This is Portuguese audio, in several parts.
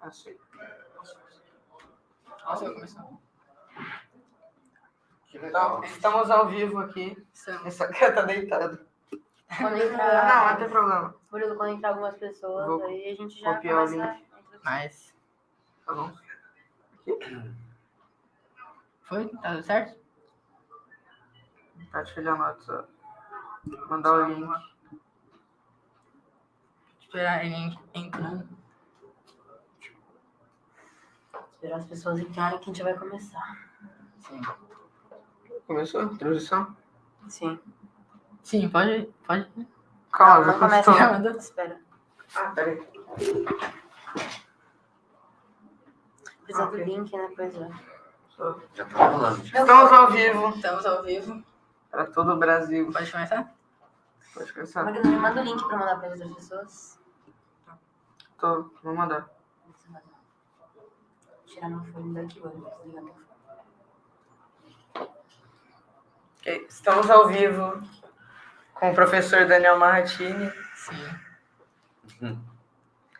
Assim. Nossa, eu começar. Então, estamos ao vivo aqui. Essa cara tá deitado. Quando entrar, Não tem problema. quando entrar algumas pessoas, Vou aí a gente já copiar o começa link. a introdução. Mas. Tá bom? Foi? Tá tudo certo? Compartilhar no WhatsApp. Mandar o link. Esperar ele entrar. Esperar as pessoas entrarem que a gente vai começar. Sim. Começou a introdução? Sim. Sim, pode. Calma, já não começa. começou. Espera. Peraí. Precisa do link, né? Pois é. Já tá rolando. Estamos ao vivo Estamos ao vivo. para todo o Brasil. Pode começar? Pode começar. Magno, me manda o link pra mandar para outras pessoas. Vou mandar. Tirar meu fone daqui, olha. Preciso ligar meu fone. Ok, estamos ao vivo com o professor Daniel Marratini. Sim. Tem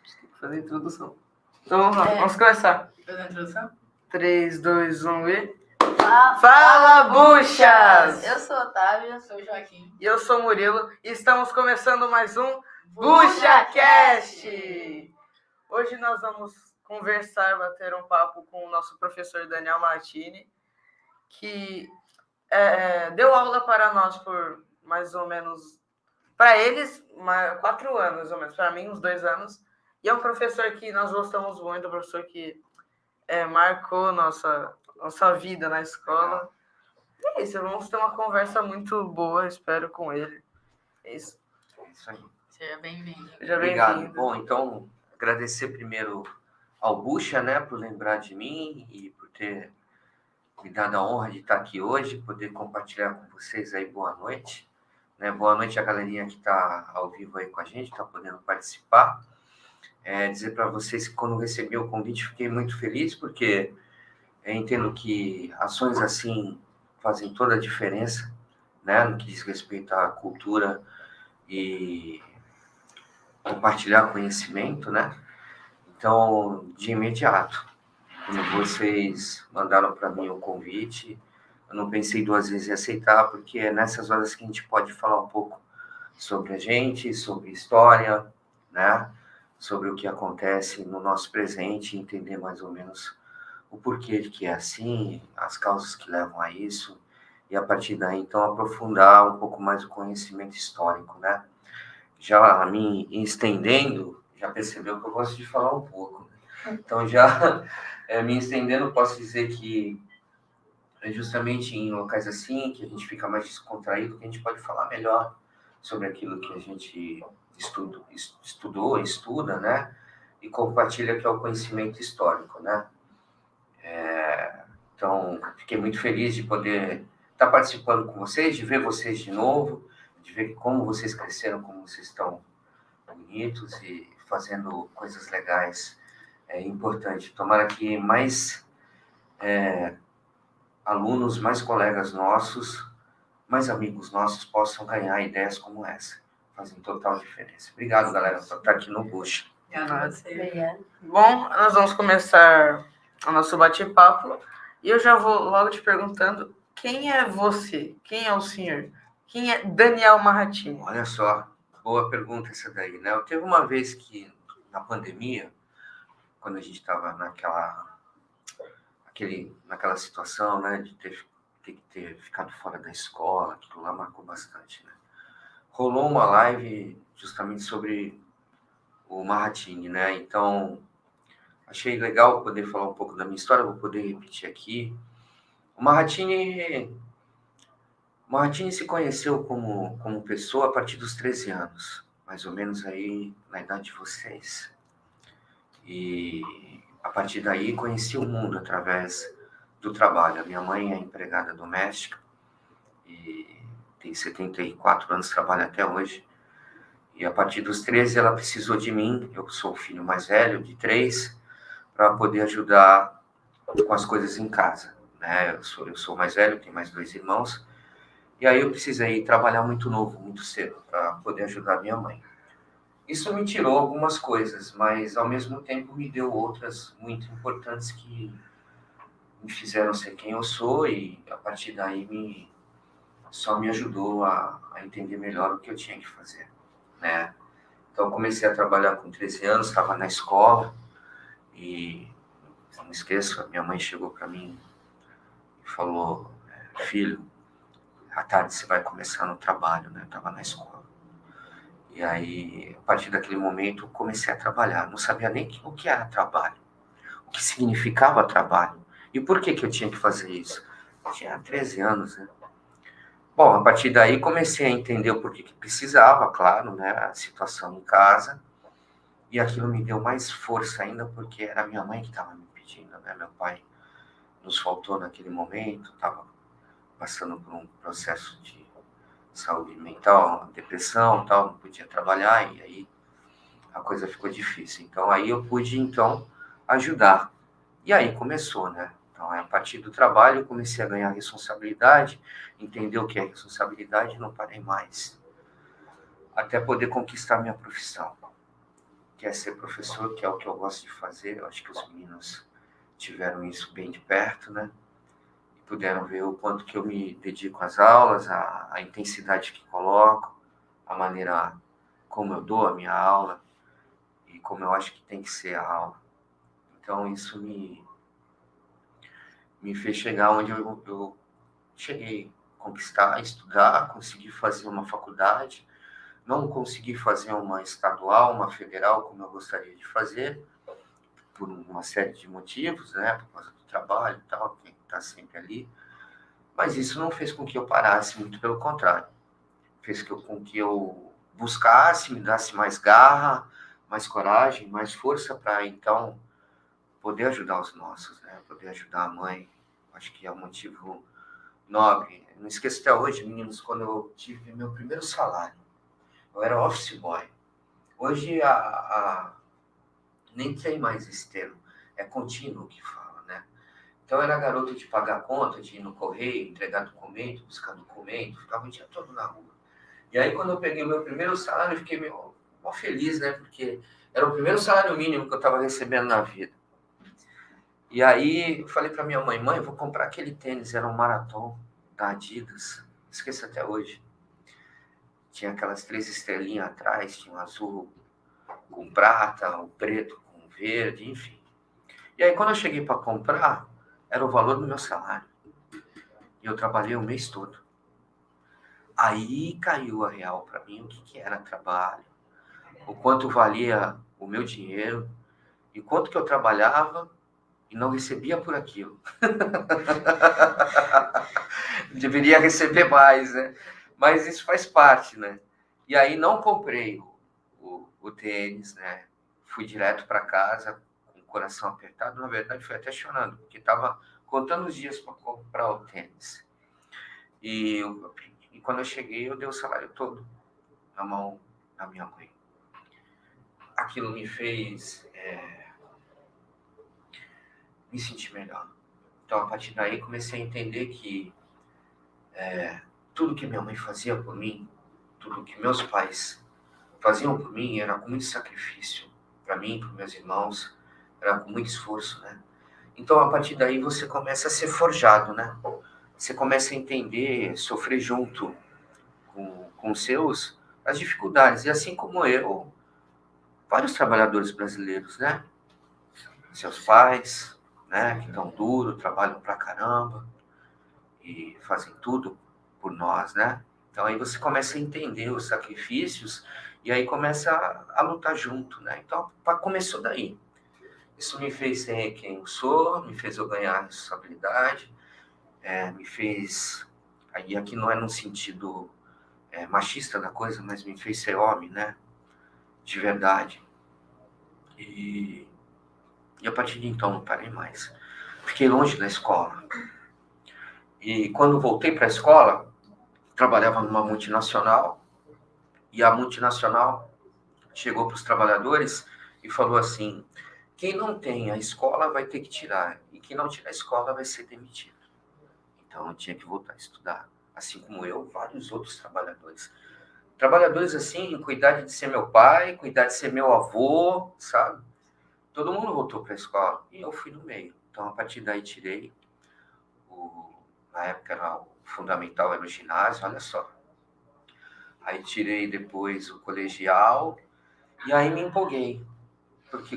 que fazer a introdução. Então vamos lá, vamos começar. Fazer a introdução? 3, 2, 1 e... Ah, Fala, buchas! eu sou o Otávio. Eu sou o Joaquim. E eu sou o Murilo e estamos começando mais um BuchaCast! Hoje nós vamos conversar, bater um papo com o nosso professor Daniel Marratini, que deu aula para nós por mais ou menos, para eles, 4 anos, mais ou menos, para mim, uns 2 anos. E é um professor que nós gostamos muito, um professor que marcou nossa vida na escola. E é isso, vamos ter uma conversa muito boa, espero, com ele. É isso. Isso aí. Seja bem-vindo. Seja Obrigado. bem-vindo. Bom, então, agradecer primeiro ao Bucha, né, por lembrar de mim e por ter me dado a honra de estar aqui hoje, poder compartilhar com vocês aí boa noite. Né? Boa noite a galerinha que está ao vivo aí com a gente, está podendo participar. Dizer para vocês que quando recebi o convite fiquei muito feliz, porque eu entendo que ações assim fazem toda a diferença, né, no que diz respeito à cultura e compartilhar conhecimento, né? Então, de imediato, quando vocês mandaram para mim o convite, eu não pensei 2 vezes em aceitar, porque é nessas horas que a gente pode falar um pouco sobre a gente, sobre história, né? Sobre o que acontece no nosso presente, entender mais ou menos o porquê de que é assim, as causas que levam a isso, e a partir daí, então, aprofundar um pouco mais o conhecimento histórico, né? Já me estendendo, já percebeu que eu gosto de falar um pouco. Né? Então, já me estendendo, posso dizer que é justamente em locais assim que a gente fica mais descontraído, que a gente pode falar melhor sobre aquilo que a gente estudou, estuda, né? E compartilha, que é o conhecimento histórico, né? Então, fiquei muito feliz de poder estar participando com vocês, de ver vocês de novo, de ver como vocês cresceram, como vocês estão bonitos e fazendo coisas legais. É importante. Tomara que mais alunos, mais colegas nossos, mais amigos nossos possam ganhar ideias como essa. Fazem total diferença. Obrigado, galera, por estar aqui no Bucha. Obrigada. Bom, nós vamos começar o nosso bate-papo. E eu já vou logo te perguntando, quem é você? Quem é o senhor? Quem é Daniel Marratini? Olha só, boa pergunta essa daí, né? Eu teve uma vez que, na pandemia, quando a gente estava naquela situação, né, de ter que ter ficado fora da escola, aquilo lá marcou bastante, né? Rolou uma live justamente sobre o Marratini, né? Então, achei legal poder falar um pouco da minha história, vou poder repetir aqui. O Marratini se conheceu como pessoa a partir dos 13 anos, mais ou menos aí na idade de vocês. E a partir daí conheci o mundo através do trabalho. A minha mãe é empregada doméstica e tem 74 anos, trabalha até hoje. E a partir dos 13 ela precisou de mim, eu sou o filho mais velho, de 3, para poder ajudar com as coisas em casa. Né? Eu sou mais velho, tenho mais 2 irmãos. E aí eu precisei trabalhar muito novo, muito cedo, para poder ajudar minha mãe. Isso me tirou algumas coisas, mas ao mesmo tempo me deu outras muito importantes que me fizeram ser quem eu sou e a partir daí só me ajudou a entender melhor o que eu tinha que fazer, né? Então eu comecei a trabalhar com 13 anos, estava na escola e não me esqueço, a minha mãe chegou para mim e falou, filho, à tarde você vai começar no trabalho, né? Eu estava na escola. E aí, a partir daquele momento, eu comecei a trabalhar. Não sabia nem o que era trabalho, o que significava trabalho e por que eu tinha que fazer isso. Eu tinha 13 anos, né? Bom, a partir daí comecei a entender o porquê que precisava, claro, né? A situação em casa. E aquilo me deu mais força ainda, porque era minha mãe que estava me pedindo, né? Meu pai nos faltou naquele momento, estava passando por um processo de saúde mental, depressão, tal, não podia trabalhar e aí a coisa ficou difícil. Então aí eu pude então ajudar. E aí começou, né? Então a partir do trabalho eu comecei a ganhar responsabilidade, entender o que é responsabilidade e não parei mais. Até poder conquistar minha profissão, que é ser professor, que é o que eu gosto de fazer. Eu acho que os meninos tiveram isso bem de perto, né? E puderam ver o quanto que eu me dedico às aulas, a intensidade que coloco, a maneira como eu dou a minha aula e como eu acho que tem que ser a aula. Então isso me fez chegar onde eu cheguei, conquistar, estudar, conseguir fazer uma faculdade, não consegui fazer uma estadual, uma federal, como eu gostaria de fazer, por uma série de motivos, né, por causa do trabalho e tal, que está sempre ali, mas isso não fez com que eu parasse, muito pelo contrário, fez com que eu buscasse, me dasse mais garra, mais coragem, mais força para então poder ajudar os nossos, né? Poder ajudar a mãe. Acho que é um motivo nobre. Não esqueço até hoje, meninos, quando eu tive meu primeiro salário. Eu era office boy. Hoje nem tem mais esse termo. É contínuo que fala, né? Então eu era garoto de pagar conta, de ir no correio, entregar documento, buscar documento, ficava o dia todo na rua. E aí quando eu peguei o meu primeiro salário, eu fiquei meio feliz, né? Porque era o primeiro salário mínimo que eu estava recebendo na vida. E aí eu falei para minha mãe, eu vou comprar aquele tênis, era um Marathon da Adidas, esqueço até hoje. Tinha aquelas 3 estrelinhas atrás, tinha um azul com prata, o preto com verde, enfim. E aí quando eu cheguei para comprar, era o valor do meu salário. E eu trabalhei o mês todo. Aí caiu a real para mim, o que era trabalho, o quanto valia o meu dinheiro, e quanto que eu trabalhava e não recebia por aquilo. Deveria receber mais, né? Mas isso faz parte, né? E aí não comprei o tênis, né? Fui direto para casa com o coração apertado. Na verdade, fui até chorando, porque estava contando os dias para comprar o tênis. E quando eu cheguei, eu dei o salário todo na mão da minha mãe. Aquilo me fez me sentir melhor. Então, a partir daí, comecei a entender que tudo que minha mãe fazia por mim, tudo que meus pais faziam por mim, era com muito sacrifício. Para mim, para meus irmãos, era com muito esforço, né? Então, a partir daí, você começa a ser forjado, né? Você começa a entender, sofrer junto com os seus, as dificuldades. E assim como eu, vários trabalhadores brasileiros, né? Seus pais, né? Que dão duro, trabalham pra caramba e fazem tudo por nós, né? Então aí você começa a entender os sacrifícios e aí começa a lutar junto, né? Então começou daí. Isso me fez ser quem eu sou, me fez eu ganhar responsabilidade, me fez... Aí aqui não é no sentido machista da coisa, mas me fez ser homem, né? De verdade. E a partir de então não parei mais. Fiquei longe da escola. E quando voltei para a escola, trabalhava numa multinacional, e a multinacional chegou para os trabalhadores e falou assim, quem não tem a escola vai ter que tirar, e quem não tirar a escola vai ser demitido. Então eu tinha que voltar a estudar, assim como eu, vários outros trabalhadores. trabalhadores assim, cuidar de ser meu pai, cuidar de ser meu avô, sabe? Todo mundo voltou para a escola e eu fui no meio. Então, a partir daí, tirei na época era o fundamental, era o ginásio, olha só. Aí tirei depois o colegial e aí me empolguei, porque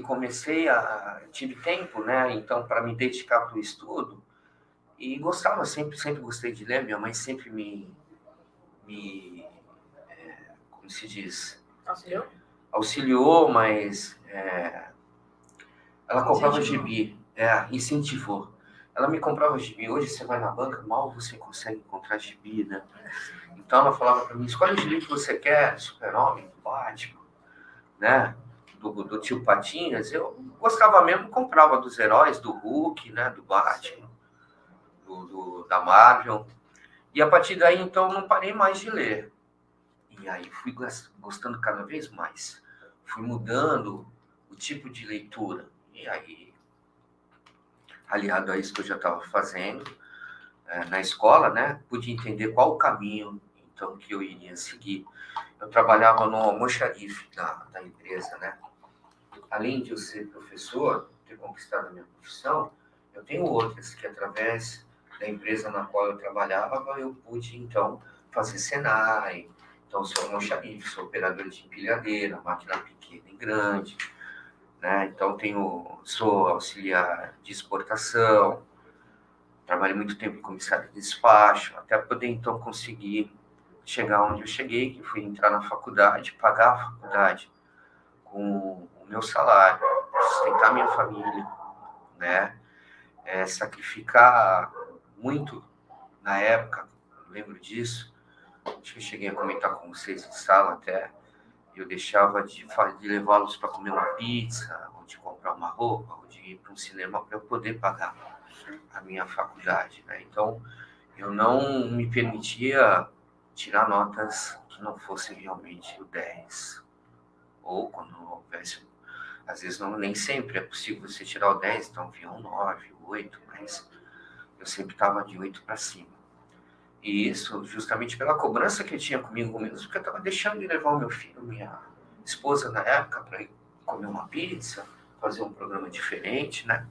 tive tempo, né? Então, para me dedicar para o estudo e gostava, sempre gostei de ler. Minha mãe sempre como se diz, auxiliou, mas ela comprava gibi, incentivou. Ela me comprava gibi. Hoje você vai na banca, mal você consegue encontrar gibi, né? Então ela falava para mim, escolhe o gibi que você quer, Super-Homem, Batman, né? Do tio Patinhas. Eu gostava mesmo, comprava dos heróis, do Hulk, né? Do Batman, da Marvel. E a partir daí, então, não parei mais de ler. E aí fui gostando cada vez mais. Fui mudando o tipo de leitura. E aí, aliado a isso que eu já estava fazendo na escola, né? Pude entender qual o caminho, então, que eu iria seguir. Eu trabalhava no almoxarife da empresa, né? Além de eu ser professor, ter conquistado a minha profissão, eu tenho outras que, através da empresa na qual eu trabalhava, eu pude, então, fazer Senai. Então, sou almoxarife, sou operador de empilhadeira, máquina pequena e grande, né? Então, sou auxiliar de exportação, trabalhei muito tempo em comissário de despacho, até poder, então, conseguir chegar onde eu cheguei, que fui entrar na faculdade, pagar a faculdade com o meu salário, sustentar minha família, né? Sacrificar muito na época, lembro disso, acho que eu cheguei a comentar com vocês em sala até, eu deixava de levá-los para comer uma pizza, ou de comprar uma roupa, ou de ir para um cinema para eu poder pagar a minha faculdade, né? Então, eu não me permitia tirar notas que não fossem realmente o 10. Ou quando houvesse, às vezes nem sempre é possível você tirar o 10, então vinha um 9, 8, mas eu sempre estava de 8 para cima. E isso justamente pela cobrança que eu tinha comigo mesmo, porque eu estava deixando de levar o meu filho, minha esposa na época, para ir comer uma pizza, fazer um programa diferente, né?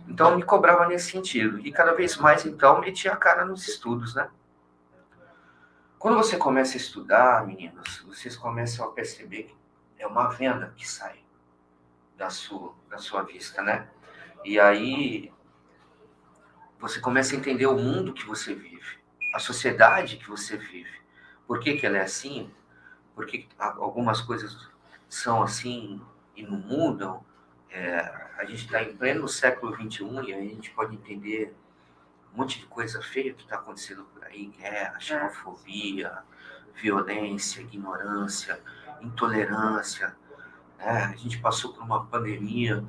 Então eu me cobrava nesse sentido. E cada vez mais, então, metia a cara nos estudos, né? Quando você começa a estudar, meninos, vocês começam a perceber que é uma venda que sai da sua vista, né? E aí você começa a entender o mundo que você vive, a sociedade que você vive. Por que ela é assim? Por que algumas coisas são assim e não mudam? A gente está em pleno século XXI e aí a gente pode entender um monte de coisa feia que está acontecendo por aí, guerra, xenofobia, violência, ignorância, intolerância. A gente passou por uma pandemia.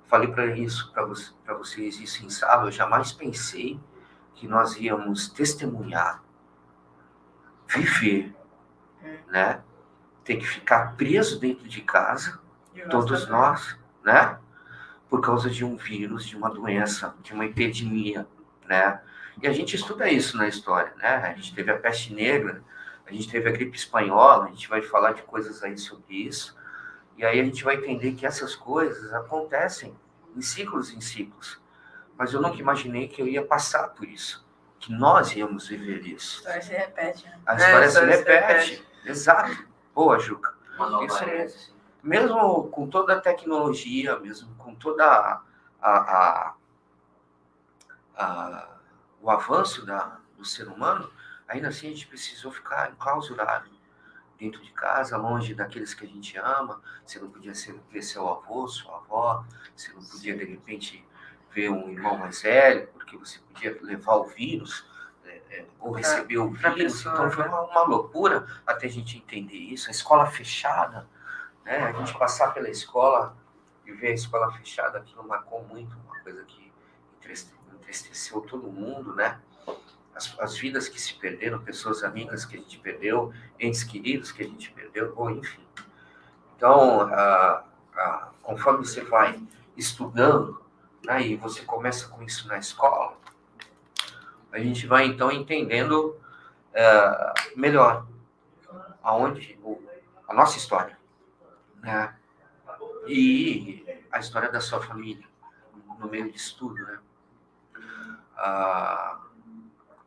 Falei para vocês isso em sala. Eu jamais pensei que nós íamos testemunhar, viver, né? Ter que ficar preso dentro de casa, todos nós, né? Por causa de um vírus, de uma doença, de uma epidemia, né? E a gente estuda isso na história, né? A gente teve a peste negra, a gente teve a gripe espanhola, a gente vai falar de coisas aí sobre isso. E aí a gente vai entender que essas coisas acontecem em ciclos. Mas eu nunca imaginei que eu ia passar por isso, que nós íamos viver isso. A história se repete, né? A história se repete. Exato. Boa, Juca. Isso mesmo. Mesmo com toda a tecnologia, mesmo com toda o avanço do ser humano, ainda assim a gente precisou ficar enclausurado dentro de casa, longe daqueles que a gente ama. Você não podia ver seu avô, sua avó, você não podia, de repente, ver um irmão mais velho, porque você podia levar o vírus, ou receber o vírus. Então foi uma loucura até a gente entender isso. A escola fechada, né? A gente passar pela escola e ver a escola fechada, aquilo marcou muito, uma coisa que entristeceu todo mundo, né? As vidas que se perderam, pessoas amigas que a gente perdeu, entes queridos que a gente perdeu, ou enfim. Então, conforme você vai estudando, né, e você começa com isso na escola, a gente vai, então, entendendo melhor a nossa história, né? E a história da sua família, no meio disso tudo, né?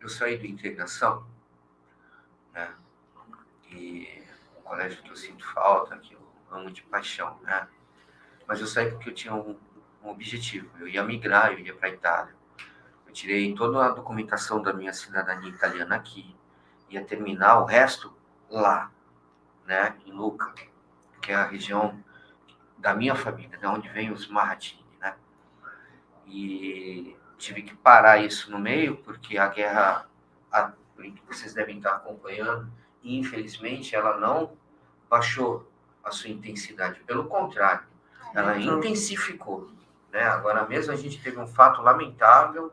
Eu saí do Integração, né? E um colégio que eu sinto falta, que eu amo de paixão, né? Mas eu saí porque eu tinha um objetivo. Eu ia migrar, eu ia para a Itália. Eu tirei toda a documentação da minha cidadania italiana aqui. Ia terminar o resto lá, né? Em Lucca, que é a região da minha família, de onde vem os Marratini, né? E tive que parar isso no meio, porque a guerra, vocês devem estar acompanhando, e infelizmente ela não baixou a sua intensidade, pelo contrário, ela intensificou, né? Agora mesmo a gente teve um fato lamentável,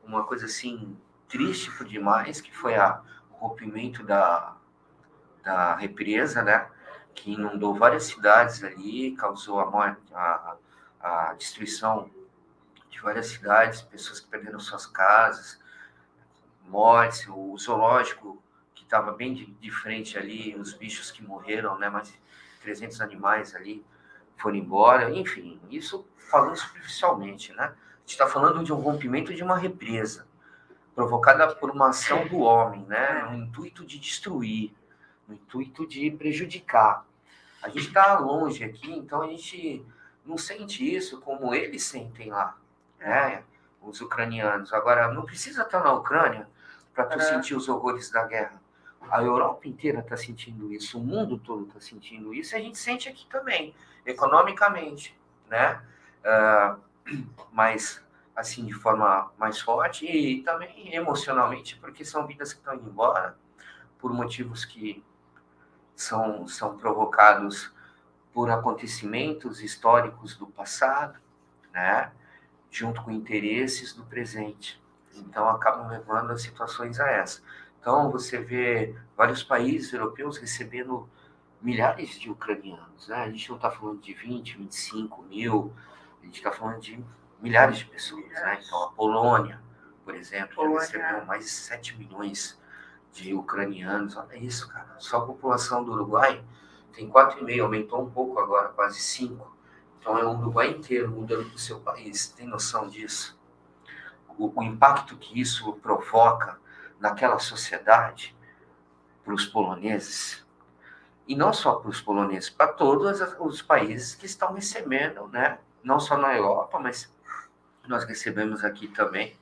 uma coisa assim triste por demais, que foi o rompimento da represa, né? Que inundou várias cidades ali, causou a morte, a destruição de várias cidades, pessoas que perderam suas casas, mortes, o zoológico que estava bem de frente ali, os bichos que morreram, né? Mais de 300 animais ali foram embora, enfim, isso falando superficialmente, né? A gente está falando de um rompimento de uma represa, provocada por uma ação do homem, né? No intuito de destruir, no intuito de prejudicar. A gente está longe aqui, então a gente não sente isso como eles sentem lá, né? Os ucranianos. Agora, não precisa estar na Ucrânia para tu sentir os horrores da guerra. A Europa inteira está sentindo isso, o mundo todo está sentindo isso, e a gente sente aqui também, economicamente, né? Mas, assim, de forma mais forte e também emocionalmente, porque são vidas que estão indo embora por motivos que são provocados por acontecimentos históricos do passado, né? Junto com interesses do presente. Então, acabam levando a situações a essa. Então, você vê vários países europeus recebendo milhares de ucranianos, né? A gente não está falando de 20, 25 mil, a gente está falando de milhares de pessoas, né? Então, a Polônia, por exemplo, já recebeu mais de 7 milhões de ucranianos. Olha isso, cara. Só a população do Uruguai tem 4,5, aumentou um pouco agora, quase 5. Então, é o Uruguai inteiro mudando para o seu país. Tem noção disso? O impacto que isso provoca naquela sociedade para os poloneses, e não só para os poloneses, para todos os países que estão recebendo, né? Não só na Europa, mas nós recebemos aqui também,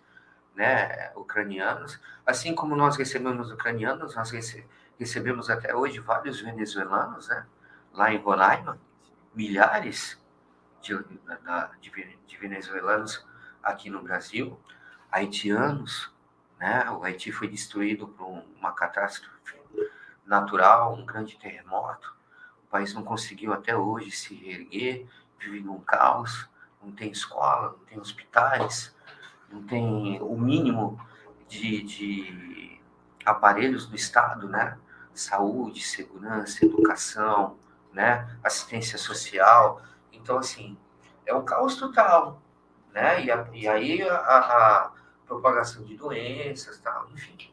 né? Ucranianos, assim como nós recebemos ucranianos, nós recebemos até hoje vários venezuelanos, né? Lá em Roraima, milhares de venezuelanos aqui no Brasil, haitianos, né? O Haiti foi destruído por uma catástrofe natural, um grande terremoto. O país não conseguiu até hoje se reerguer, vive num caos, não tem escola, não tem hospitais, não tem o mínimo de aparelhos do Estado, né? Saúde, segurança, educação, né? Assistência social. Então, assim, é um caos total, né? E aí a propagação de doenças, tal, enfim.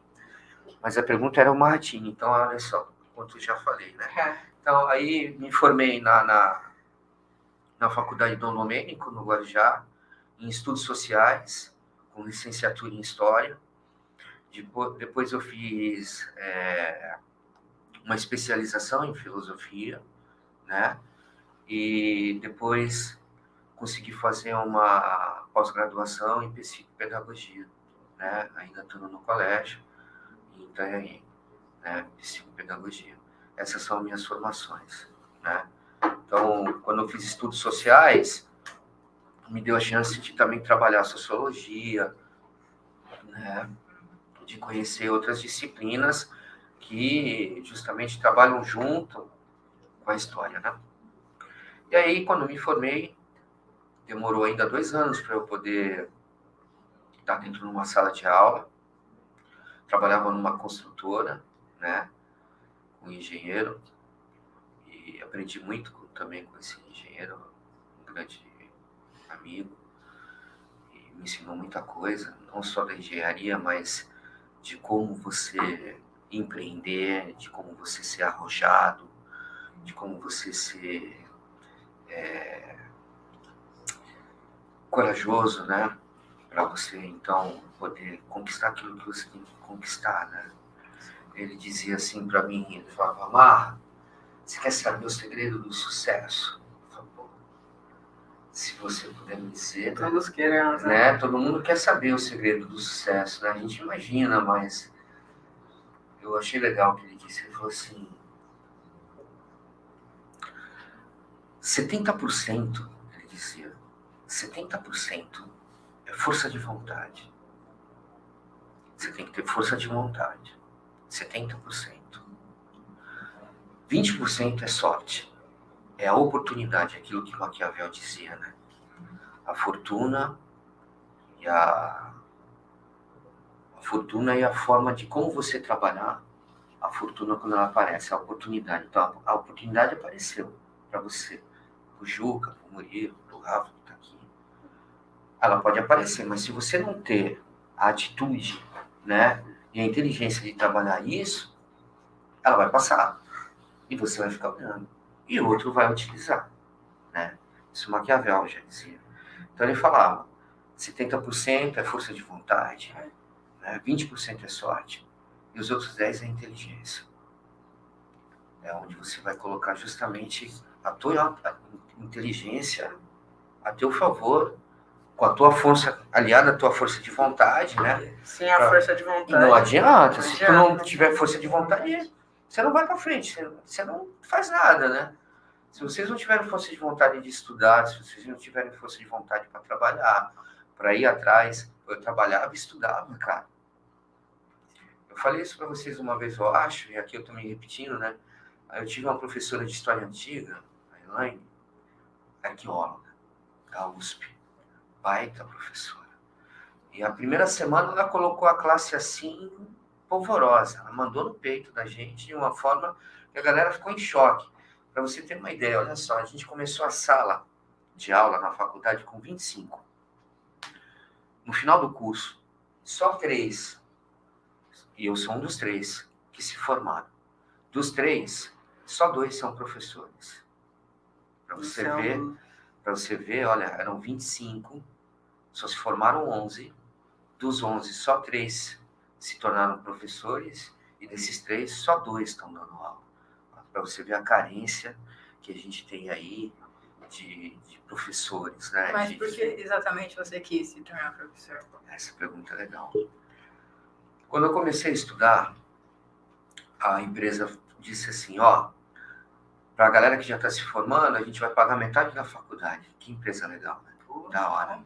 Mas a pergunta era o Martini, então olha só, quanto eu já falei, né? Então, aí me formei na Faculdade Dom Domênico, no Guarujá, em Estudos Sociais, com licenciatura em História. Depois eu fiz uma especialização em Filosofia, né? E depois consegui fazer uma pós-graduação em Psicopedagogia, né? Ainda estou no colégio, então, né? Psicopedagogia. Essas são minhas formações, né? Então, quando eu fiz estudos sociais, me deu a chance de também trabalhar sociologia, né? De conhecer outras disciplinas que justamente trabalham junto com a história, né? E aí, quando me formei, demorou ainda 2 anos para eu poder estar dentro de uma sala de aula. Trabalhava numa construtora, né? Com um engenheiro, e aprendi muito também com esse engenheiro, um grande amigo, e me ensinou muita coisa, não só da engenharia, mas de como você empreender, de como você ser arrojado, de como você ser corajoso, né? Para você, então, poder conquistar aquilo que você tem que conquistar, né? Ele dizia assim para mim, ele falava, Marra, você quer saber o segredo do sucesso? Eu falei, pô, se você puder me dizer, Todos queremos, né? Todo mundo quer saber o segredo do sucesso, né? A gente imagina, mas eu achei legal o que ele disse. Ele falou assim, 70%, ele dizia, 70% é força de vontade. Você tem que ter força de vontade. 70%. 20% é sorte. É a oportunidade, aquilo que Maquiavel dizia, né? A fortuna e a forma de como você trabalhar. A fortuna, quando ela aparece, a oportunidade. Então, a oportunidade apareceu para você. Pro Juca, pro Murilo, pro Rafa que tá aqui. Ela pode aparecer, mas se você não ter a atitude, né, e a inteligência de trabalhar isso, ela vai passar. E você vai ficar olhando. E o outro vai utilizar, né? Isso Maquiavel já dizia. Então ele falava, 70% é força de vontade, né? 20% é sorte, e os outros 10% é inteligência. É onde você vai colocar justamente a tua inteligência a teu favor, com a tua força, aliada à tua força de vontade, né? Sem a força de vontade. E não adianta, Não se tu adianta. não tiver força de vontade, você não vai para frente, você não faz nada, né? Se vocês não tiverem força de vontade de estudar, se vocês não tiverem força de vontade para trabalhar, para ir atrás, eu trabalhava e estudava, cara. Eu falei isso para vocês uma vez, eu acho, e aqui eu estou me repetindo, né? Eu tive uma professora de história antiga, a Elaine, arqueóloga, da USP, baita professora. E a primeira semana ela colocou a classe assim, polvorosa. Ela mandou no peito da gente de uma forma que a galera ficou em choque. Para você ter uma ideia, olha só, a gente começou a sala de aula na faculdade com 25. No final do curso, só 3, e eu sou um dos 3, que se formaram. Dos 3, só 2 são professores. Para você ver, olha, eram 25, só se formaram 11. Dos 11, só 3 se tornaram professores, e desses 3, só 2 estão dando aula. Para você ver a carência que a gente tem aí de professores, né? Mas por que exatamente você quis se tornar professor? Essa pergunta é legal. Quando eu comecei a estudar, a empresa disse assim, ó, para a galera que já está se formando, a gente vai pagar metade da faculdade. Que empresa legal, né? Da hora.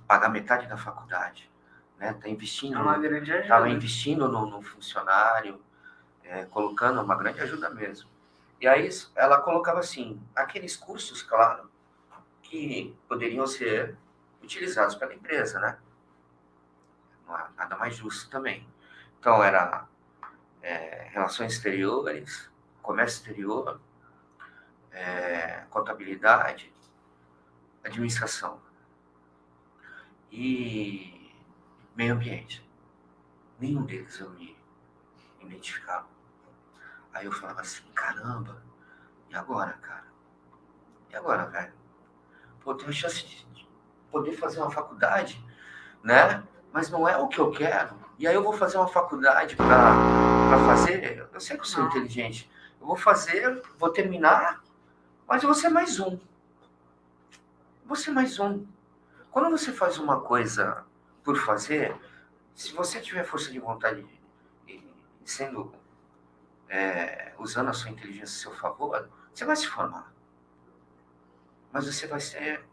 Pagar metade da faculdade. Né? Tá investindo, É uma grande ajuda. Estava investindo no funcionário, colocando uma grande ajuda mesmo. E aí ela colocava assim, aqueles cursos, claro, que poderiam ser utilizados pela empresa, né? Não há nada mais justo também. Então era relações exteriores, comércio exterior, contabilidade, administração e meio ambiente. Nenhum deles eu me identificava. Aí eu falava assim, caramba, e agora, cara? E agora, velho? Pô, tenho a chance de poder fazer uma faculdade, né? Mas não é o que eu quero. E aí eu vou fazer uma faculdade para fazer... Eu sei que eu sou inteligente. Eu vou fazer, vou terminar, mas eu vou ser mais um. Vou ser mais um. Quando você faz uma coisa por fazer, se você tiver força de vontade e sendo... usando a sua inteligência a seu favor, você vai se formar. Mas você vai ser...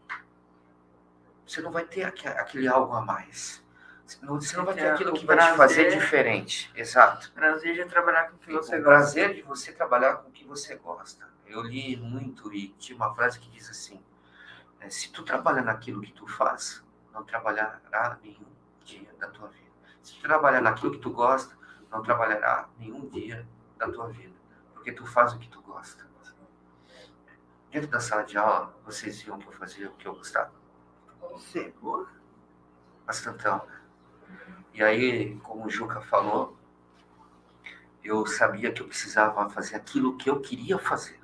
Você não vai ter aquele algo a mais. Você não vai ter aquilo que vai te fazer diferente. Exato. Prazer de trabalhar com o que você gosta. Prazer de você trabalhar com o que você gosta. Eu li muito e tinha uma frase que diz assim, se tu trabalhar naquilo que tu faz, não trabalhará nenhum dia da tua vida. Se tu trabalhar naquilo que tu gosta, não trabalhará nenhum dia da tua vida. Porque tu faz o que tu gosta. Dentro da sala de aula, vocês viam que eu fazia o que eu gostava? Bastantão. E aí, como o Juca falou, eu sabia que eu precisava fazer aquilo que eu queria fazer,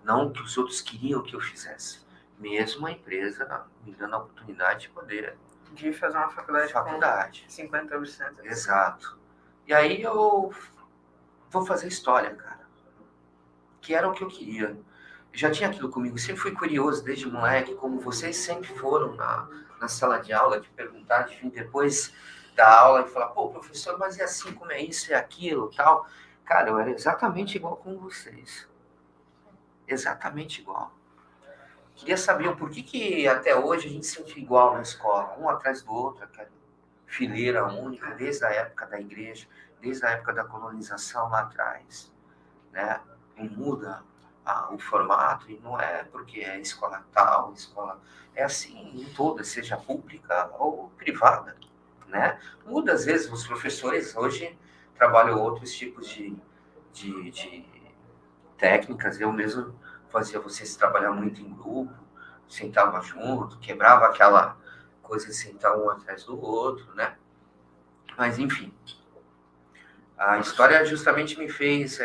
não o que os outros queriam que eu fizesse. Mesmo a empresa me dando a oportunidade de poder De fazer uma faculdade com 50%. Exato. E aí eu vou fazer história, cara. Que era o que eu queria. Eu já tinha aquilo comigo. Sempre fui curioso desde moleque, como vocês sempre foram na sala de aula, de perguntar, de vir depois da aula e falar, pô, professor, mas é assim, como é isso, é aquilo, tal. Cara, eu era exatamente igual com vocês. Exatamente igual. Queria saber o porquê que até hoje a gente se sente igual na escola, um atrás do outro, aquela fileira única, desde a época da igreja, desde a época da colonização lá atrás, né? Não muda o formato, e não é porque é escola tal, escola... É assim em todas, seja pública ou privada, né? Muda, às vezes, os professores hoje trabalham outros tipos de técnicas. Eu mesmo fazia vocês trabalhar muito em grupo, sentava junto, quebrava aquela coisa de sentar um atrás do outro, né? Mas, enfim, a história justamente me fez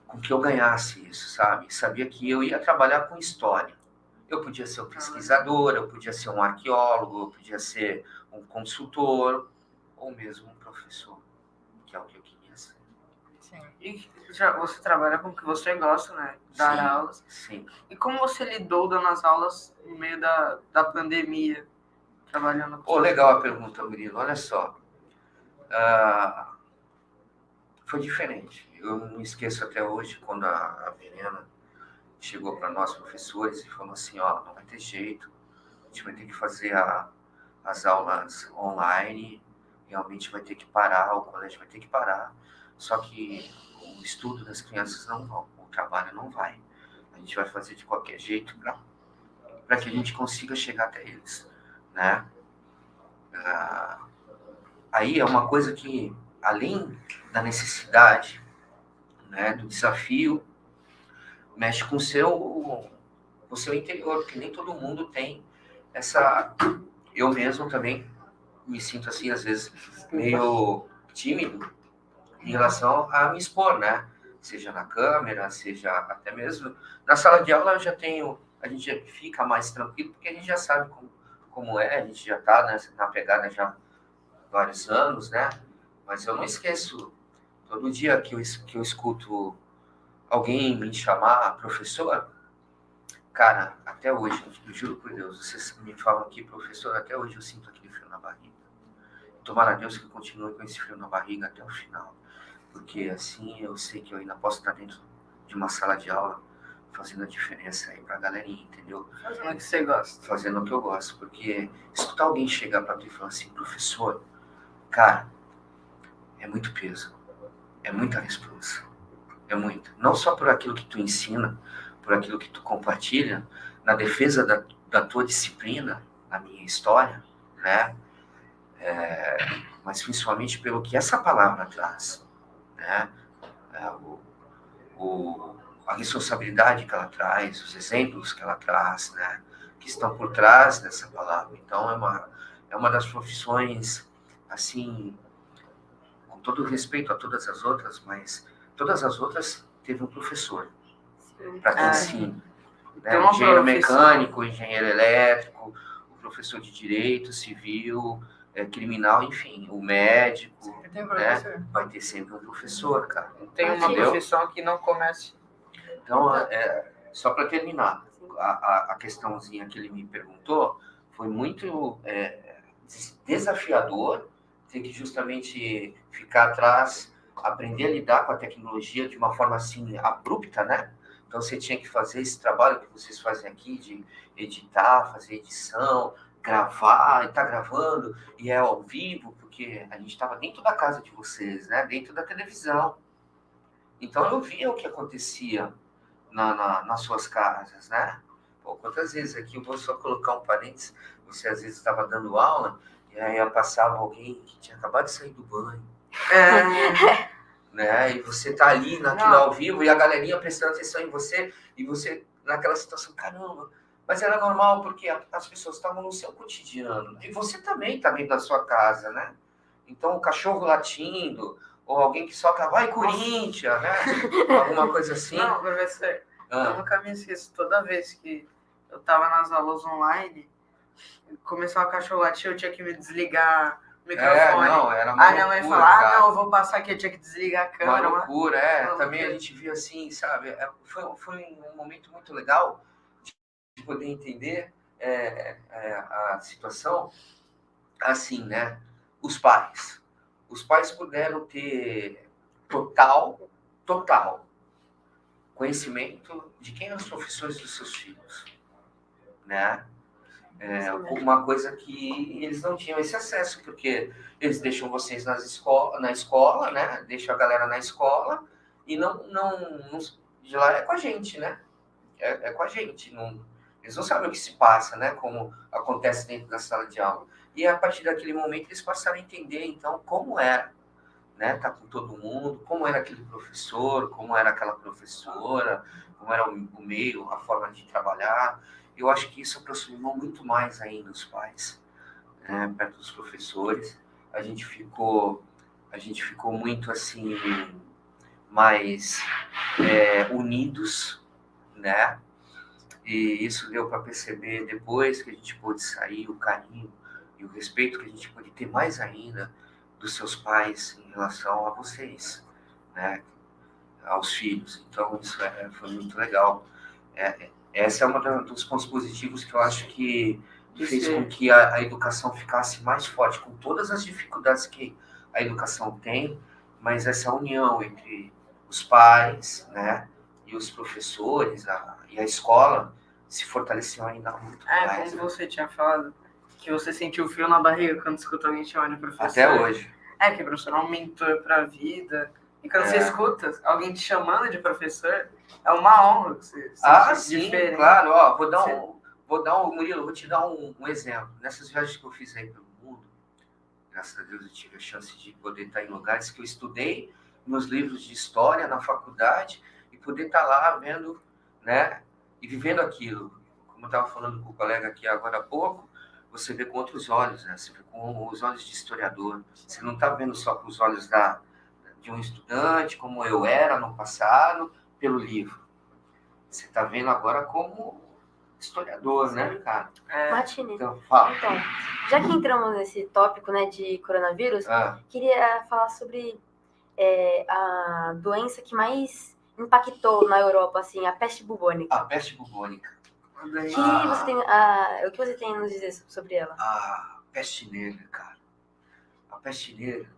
com que eu ganhasse isso, sabe? Sabia que eu ia trabalhar com história. Eu podia ser um pesquisador, eu podia ser um arqueólogo, eu podia ser um consultor, ou mesmo um professor, que é o que eu queria ser. Sim. E você trabalha com o que você gosta, né? Dar Sim, aulas. sim. E como você lidou dando as aulas no meio da pandemia, trabalhando com... Pô, legal a pergunta, Murilo. Olha só. Foi diferente. Eu não me esqueço até hoje quando a Verena chegou para nós, professores, e falou assim, ó, não vai ter jeito, a gente vai ter que fazer as aulas online, realmente vai ter que parar, o colégio vai ter que parar, só que o estudo das crianças não vão, o trabalho não vai. A gente vai fazer de qualquer jeito para que a gente consiga chegar até eles, né? Aí é uma coisa que, além da necessidade, né, do desafio, mexe com o seu interior, porque nem todo mundo tem essa... Eu mesmo também me sinto assim, às vezes, meio tímido em relação a me expor, né? Seja na câmera, seja até mesmo... Na sala de aula eu já tenho... A gente já fica mais tranquilo, porque a gente já sabe como é, a gente já está na pegada já há vários anos, né? Mas eu não esqueço, todo dia que eu escuto alguém me chamar professor, cara, até hoje, eu juro por Deus, vocês me falam aqui, professor, até hoje eu sinto aquele frio na barriga. Tomara a Deus que eu continue com esse frio na barriga até o final, porque assim eu sei que eu ainda posso estar dentro de uma sala de aula fazendo a diferença aí pra galerinha, entendeu? Fazendo o que você gosta. Fazendo o que eu gosto, porque escutar alguém chegar pra tu e falar assim, professor, cara, é muito peso, é muita responsa, é muito. Não só por aquilo que tu ensina, por aquilo que tu compartilha, na defesa da tua disciplina, na minha história, né? Mas principalmente pelo que essa palavra traz, né? A responsabilidade que ela traz, os exemplos que ela traz, né? Que estão por trás dessa palavra. Então, é uma das profissões, assim, com todo respeito a todas as outras, mas todas as outras teve um professor para que ensine. Né? Então, Engenheiro mecânico, engenheiro elétrico, o professor de direito, civil, criminal, enfim, o médico, Tem um né? professor. Vai ter sempre um professor, cara. Tem uma Entendeu? profissão que não comece. Então, só para terminar, a questãozinha que ele me perguntou foi muito desafiador ter que justamente ficar atrás, aprender a lidar com a tecnologia de uma forma assim abrupta, né? Então você tinha que fazer esse trabalho que vocês fazem aqui de editar, fazer edição, gravar, e tá gravando, e é ao vivo, porque a gente estava dentro da casa de vocês, né? Dentro da televisão. Então eu via o que acontecia nas suas casas, né? Pô, quantas vezes aqui, eu vou só colocar um parênteses, você às vezes estava dando aula, e aí passava alguém que tinha acabado de sair do banho, né? E você tá ali naquilo ao vivo, e a galerinha prestando atenção em você, e você naquela situação, caramba, mas era normal, porque as pessoas estavam no seu cotidiano, e você também está dentro da sua casa, né? Então, o cachorro latindo, ou alguém que solta, vai Corinthians, né? Alguma coisa assim. Não, professor, eu nunca me esqueço. Toda vez que eu tava nas aulas online, começava o cachorro latir, eu tinha que me desligar o microfone. Não, era uma Aí minha mãe loucura, falava, cara. não, eu vou passar aqui, eu tinha que desligar a Uma câmera. loucura, uma Também a loucura. gente viu assim, sabe? Foi um momento muito legal de poder entender a situação assim, né? Os pais. Os pais puderam ter total conhecimento de quem eram os professores dos seus filhos, né? Uma coisa que eles não tinham esse acesso, porque eles deixam vocês na escola, né? Deixam a galera na escola e não de lá é com a gente, né? É com a gente. Eles não sabem o que se passa, né? Como acontece dentro da sala de aula. E a partir daquele momento eles passaram a entender, então, como era, né? Tá com todo mundo, como era aquele professor, como era aquela professora, como era o meio, a forma de trabalhar. Eu acho que isso aproximou muito mais ainda os pais, né, perto dos professores. A gente ficou muito assim mais unidos, né? E isso deu para perceber depois que a gente pôde sair, o carinho e o respeito que a gente pôde ter mais ainda dos seus pais em relação a vocês, né? Aos filhos. Então isso foi muito legal. Essa é uma dos pontos positivos que eu acho que fez com que a educação ficasse mais forte, com todas as dificuldades que a educação tem, mas essa união entre os pais, né, e os professores e a escola se fortaleceu ainda muito mais. Como você tinha falado, que você sentiu frio na barriga quando escutou alguém chamar de professor. Até hoje. Que o professor é um mentor para a vida. E quando você escuta alguém te chamando de professor, é uma honra que você sim, diferente. Claro. Ó, Murilo, vou te dar um exemplo. Nessas viagens que eu fiz aí pelo mundo, graças a Deus eu tive a chance de poder estar em lugares que eu estudei nos livros de história, na faculdade, e poder estar lá vendo, né, e vivendo aquilo. Como eu estava falando com o colega aqui agora há pouco, você vê com outros olhos, né? Você vê com os olhos de historiador. Você não está vendo só com os olhos de um estudante, como eu era no passado, pelo livro. Você está vendo agora como historiador, né, cara? Martini, Então, fala. então, já que entramos nesse tópico, né, de coronavírus, queria falar sobre a doença que mais impactou na Europa, assim, a peste bubônica. A peste bubônica. O que você tem a nos dizer sobre ela? A peste negra, cara. A peste negra,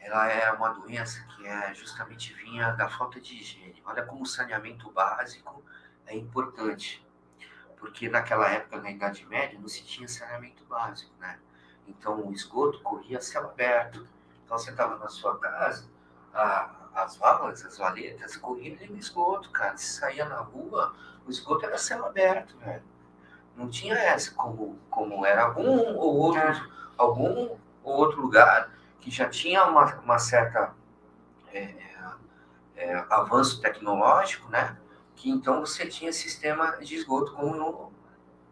ela é uma doença que justamente vinha da falta de higiene. Olha como o saneamento básico é importante. Porque naquela época, na Idade Média, não se tinha saneamento básico, né? Então o esgoto corria a céu aberto. Então você estava na sua casa, as valas, as valetas, corriam no esgoto, cara. Se saía na rua, o esgoto era céu aberto, velho. Não tinha essa como era algum ou outro lugar que já tinha uma certa avanço tecnológico, né? Que então você tinha sistema de esgoto como no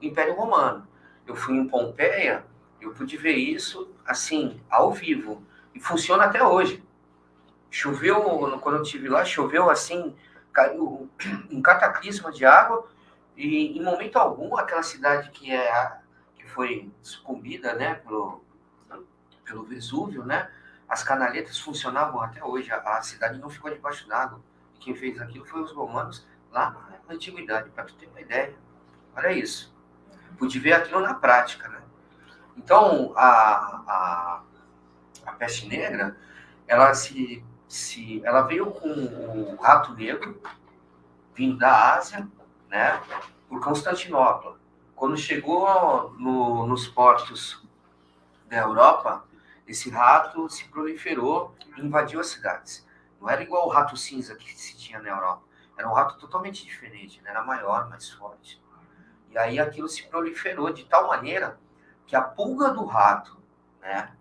Império Romano. Eu fui em Pompeia, eu pude ver isso assim, ao vivo, e funciona até hoje. Choveu, quando eu estive lá, choveu assim, caiu um cataclisma de água, e em momento algum aquela cidade que foi sucumbida, né, pelo Vesúvio, né, as canaletas funcionavam até hoje, a cidade não ficou debaixo d'água. E quem fez aquilo foi os romanos lá na antiguidade, para tu ter uma ideia. Olha isso. Pude ver aquilo na prática, né? Então, a peste negra, ela ela veio com o rato negro, vindo da Ásia, né, por Constantinopla. Quando chegou nos portos da Europa, esse rato se proliferou e invadiu as cidades. Não era igual o rato cinza que se tinha na Europa. Era um rato totalmente diferente, né? Era maior, mais forte. E aí aquilo se proliferou de tal maneira que a pulga do rato, né,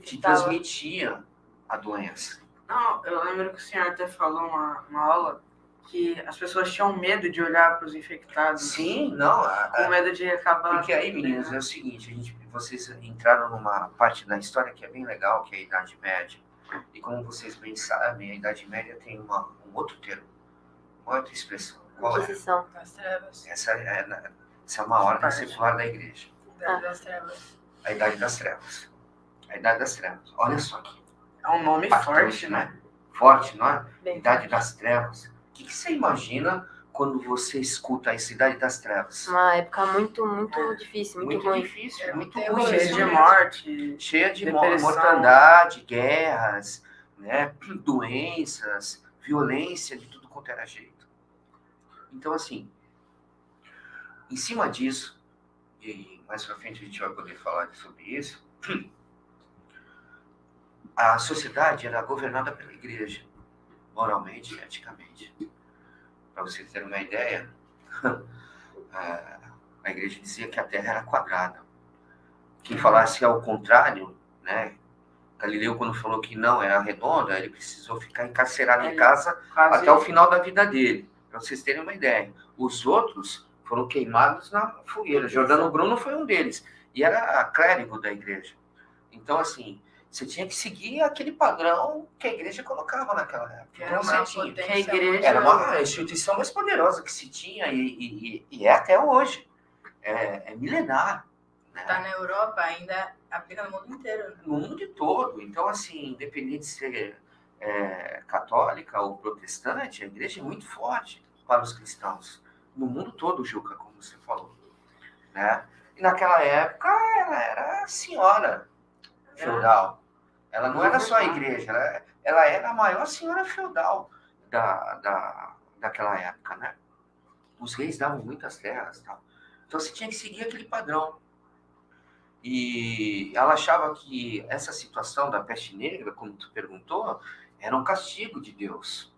te transmitia a doença. Não, eu lembro que o senhor até falou uma aula que as pessoas tinham medo de olhar para os infectados. Sim, não. Com medo de acabar... Porque aí, meninos, é o seguinte, vocês entraram numa parte da história que é bem legal, que é a Idade Média. E como vocês bem sabem, a Idade Média tem um outro termo, uma outra expressão. Qual é? Inquisição. Das trevas. Essa é uma ordem secular da igreja. Idade das trevas. A Idade das Trevas. A Idade das Trevas. Olha só aqui. É um nome forte, né? Forte, não é? Bem Idade forte. das Trevas. O que você imagina quando você escuta essa Idade das Trevas? Uma época muito, muito difícil, muito ruim. difícil, muito Tem ruim. Cheio isso de mesmo. morte. Cheia de depressão. mortandade, guerras, né? Doenças, violência de tudo quanto era jeito. Então, assim, em cima disso, e mais pra frente a gente vai poder falar sobre isso, a sociedade era governada pela igreja, moralmente e eticamente. Para vocês terem uma ideia, a igreja dizia que a Terra era quadrada. Quem falasse ao contrário, né? Galileu, quando falou que não, era redonda, ele precisou ficar encarcerado em casa Quase até o final da vida dele. Para vocês terem uma ideia. Os outros foram queimados na fogueira. Jordano Bruno foi um deles. E era clérigo da igreja. Então, assim, você tinha que seguir aquele padrão que a igreja colocava naquela época. Que era Então, uma você tinha. que a potência igreja muito- Era uma instituição mais poderosa que se tinha e é até hoje. É milenar. Né? Tá na Europa, ainda aplica no mundo inteiro. No mundo todo. Então, assim, independente de ser católica ou protestante, a igreja é muito forte para os cristãos. No mundo todo, Juca, como você falou. Né? E naquela época, ela era a senhora feudal. Ela não era só a igreja, ela era a maior senhora feudal daquela época, né? Os reis davam muitas terras, tal. Então você tinha que seguir aquele padrão. E ela achava que essa situação da peste negra, como tu perguntou, era um castigo de Deus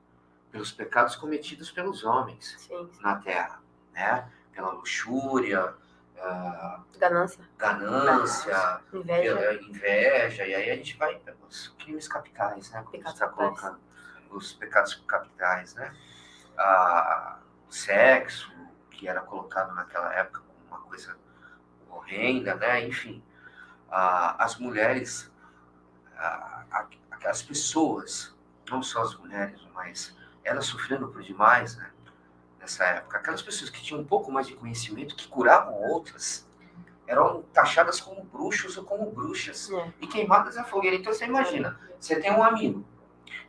pelos pecados cometidos pelos homens Sim, na terra, né? Pela luxúria, ganância, ganância, inveja. pela inveja, e aí a gente vai pelos crimes capitais, né? Como Pecados você está capitais. colocando, os pecados capitais, né? O sexo, que era colocado naquela época como uma coisa horrenda, né? Enfim, as mulheres, as pessoas, não só as mulheres, mas elas sofrendo por demais, né? Nessa época, aquelas pessoas que tinham um pouco mais de conhecimento, que curavam outras, eram taxadas como bruxos ou como bruxas e queimadas à fogueira. Então você imagina, você tem um amigo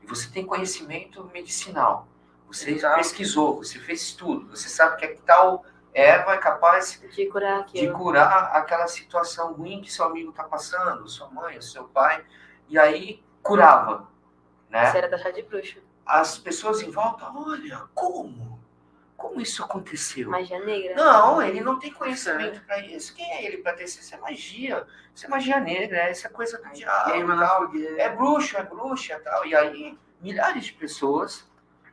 e você tem conhecimento medicinal, você pesquisou, você fez estudo, você sabe que tal erva é capaz De curar aquilo. de curar aquela situação ruim que seu amigo está passando, sua mãe, o seu pai, e aí curava, né? Você era taxado de bruxo. As pessoas em volta, olha, como isso aconteceu? Magia negra. Não, ele não tem conhecimento para isso. Quem é ele para ter isso? Isso é magia. Isso é magia negra, isso é coisa do diabo. Queima na Tal. fogueira. É bruxa tal. E aí, milhares de pessoas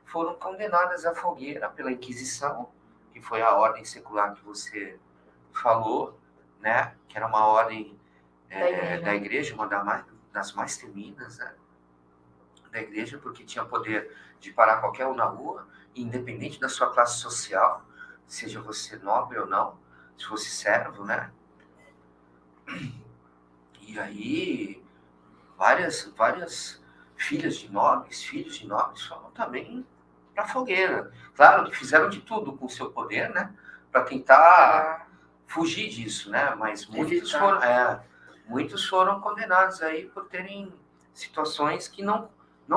foram condenadas à fogueira pela Inquisição, que foi a ordem secular que você falou, né? Que era uma ordem da igreja, uma das mais temidas, né? Da igreja, porque tinha poder de parar qualquer um na rua, independente da sua classe social, seja você nobre ou não, se fosse servo, né? E aí, várias filhos de nobres foram também para a fogueira. Claro que fizeram de tudo com o seu poder, né? Para tentar fugir disso, né? Mas muitos foram condenados aí por terem situações que não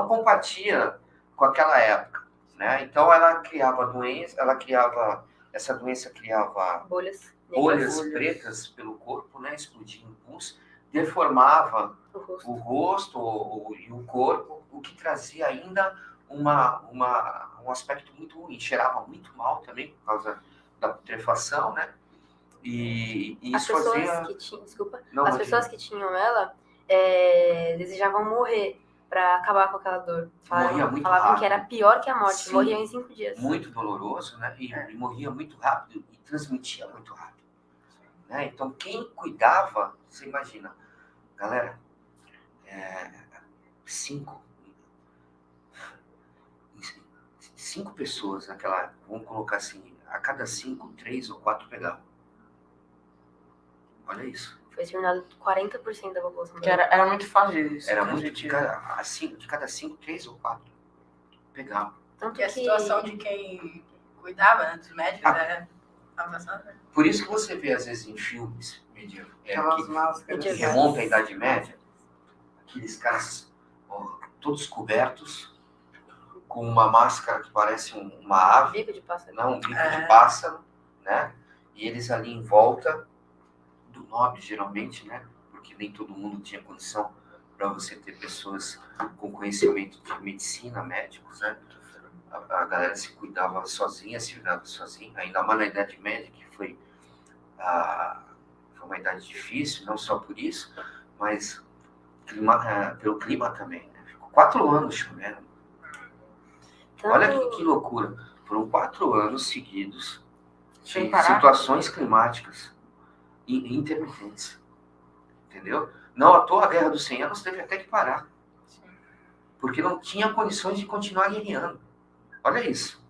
compatia com aquela época, né? Então ela criava doença, essa doença criava bolhas pretas pelo corpo, né? Explodia em pus, deformava o rosto e o corpo, o que trazia ainda um aspecto muito ruim, cheirava muito mal também por causa da putrefação, né? E as isso pessoas fazia... que tinham, desculpa, Não, as pessoas que tinham ela desejavam morrer para acabar com aquela dor. Falavam rápido. que era pior que a morte. Sim, morriam em 5 dias. Muito doloroso, né? E morria muito rápido e transmitia muito rápido, né? Então quem cuidava, você imagina, galera, 5 pessoas naquela época, vamos colocar assim, a cada 5, 3 ou 4 pegavam. Olha isso. Foi exterminado 40% da população Que era muito fácil isso. Era muito de cada 5, 3 ou 4 pegavam. Tanto Porque a situação de quem cuidava, né, dos médicos era avançada. Por isso que você vê, às vezes, em filmes Aquelas que máscaras. remontam à Idade Média, aqueles caras todos cobertos, com uma máscara que parece uma ave, bico de pássaro. não, um bico de pássaro, né? E eles ali em volta do nobre, geralmente, né? Porque nem todo mundo tinha condição para você ter pessoas com conhecimento de medicina, médicos, né? A galera se cuidava sozinha, se virava sozinha, ainda mais na Idade Média, que foi uma idade difícil, não só por isso, mas pelo clima também, né? Ficou 4 anos chovendo. Olha que loucura. Foram 4 anos seguidos de situações climáticas intermitentes. Entendeu? Não à toa a Guerra dos 100 Anos teve até que parar. Porque não tinha condições de continuar guerreando. Olha isso.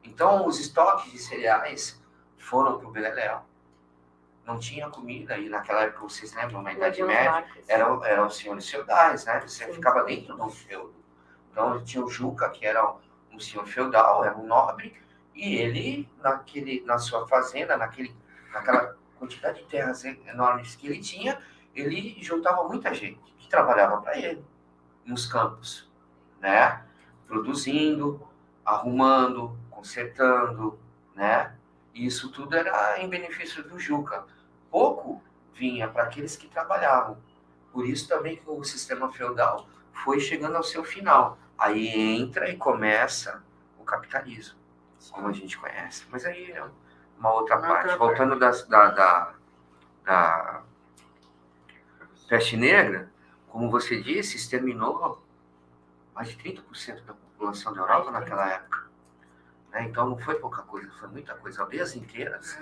Então, os estoques de cereais foram para o beleléu. Não tinha comida. E naquela época, vocês lembram, na Idade Média, eram os senhores feudais, né? Você ficava dentro de um feudo. Então, tinha o Juca, que era um senhor feudal, era um nobre, e ele, na sua fazenda, naquela quantidade de terras enormes que ele tinha, ele juntava muita gente que trabalhava para ele, nos campos, né? Produzindo, arrumando, consertando, né? E isso tudo era em benefício do Juca. Pouco vinha para aqueles que trabalhavam. Por isso também que o sistema feudal foi chegando ao seu final. Aí entra e começa o capitalismo, como a gente conhece. Mas aí é uma outra parte. Voltando da peste negra, como você disse, exterminou mais de 30% da população da Europa naquela época. Né? Então não foi pouca coisa, foi muita coisa. Aldeias inteiras